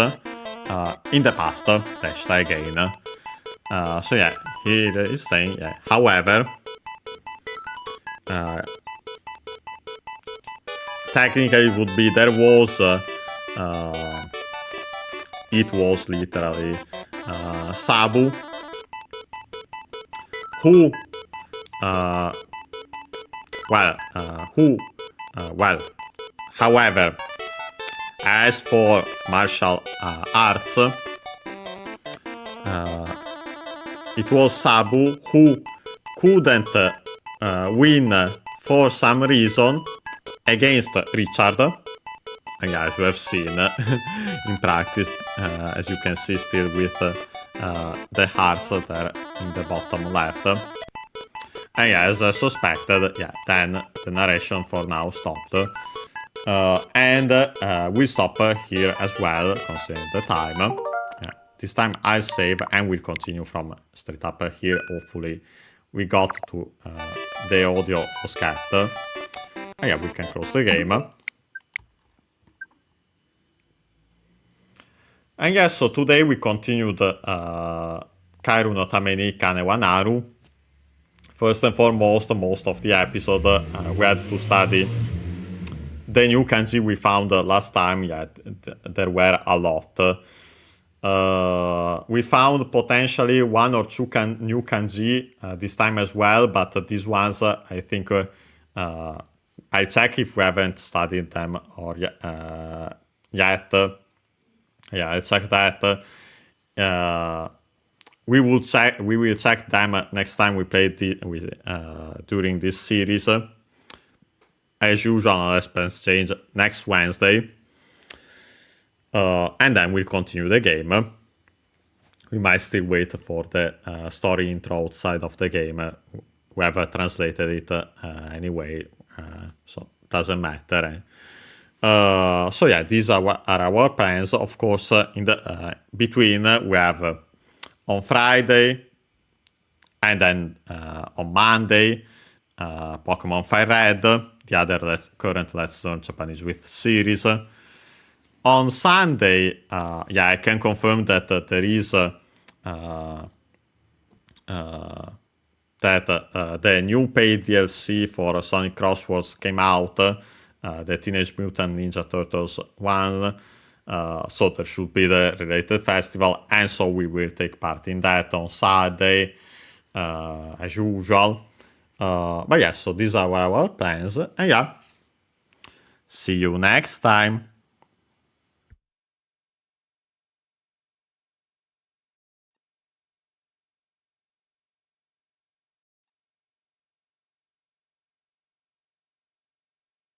in the past, deshita again. So yeah, here is saying, yeah, however, technically it would be there was, it was literally Sabu, who, however, as for martial arts, it was Sabu who couldn't win for some reason against Richard. And yeah, as you have seen in practice, as you can see still with the hearts there in the bottom left. And yeah, as I suspected, yeah, then the narration for now stopped. And we stop here as well, considering the time. Yeah, this time I'll save and we'll continue from straight up here. Hopefully we got to the audio was kept. And yeah, we can close the game. And yes, so today we continued Kaeru no Tameni Kane wa Naru. First and foremost, most of the episode we had to study the new kanji we found last time. Yeah, there were a lot. We found potentially 1 or 2 new kanji this time as well, but these ones I think I'll check if we haven't studied them or yet. Yeah, I'll check that. We will check them next time we play during this series. As usual, let's change next Wednesday. And then we'll continue the game. We might still wait for the story intro outside of the game. We have translated it anyway, so it doesn't matter. So yeah, these are our plans. Of course, in the between we have on Friday and then on Monday Pokemon Fire Red, the other current Let's Learn Japanese with series. On Sunday, yeah, I can confirm that there is that the new paid DLC for Sonic Crosswords came out. The Teenage Mutant Ninja Turtles one, so there should be the related festival, and so we will take part in that on Saturday, as usual. But yeah, so these are our plans, and yeah, see you next time.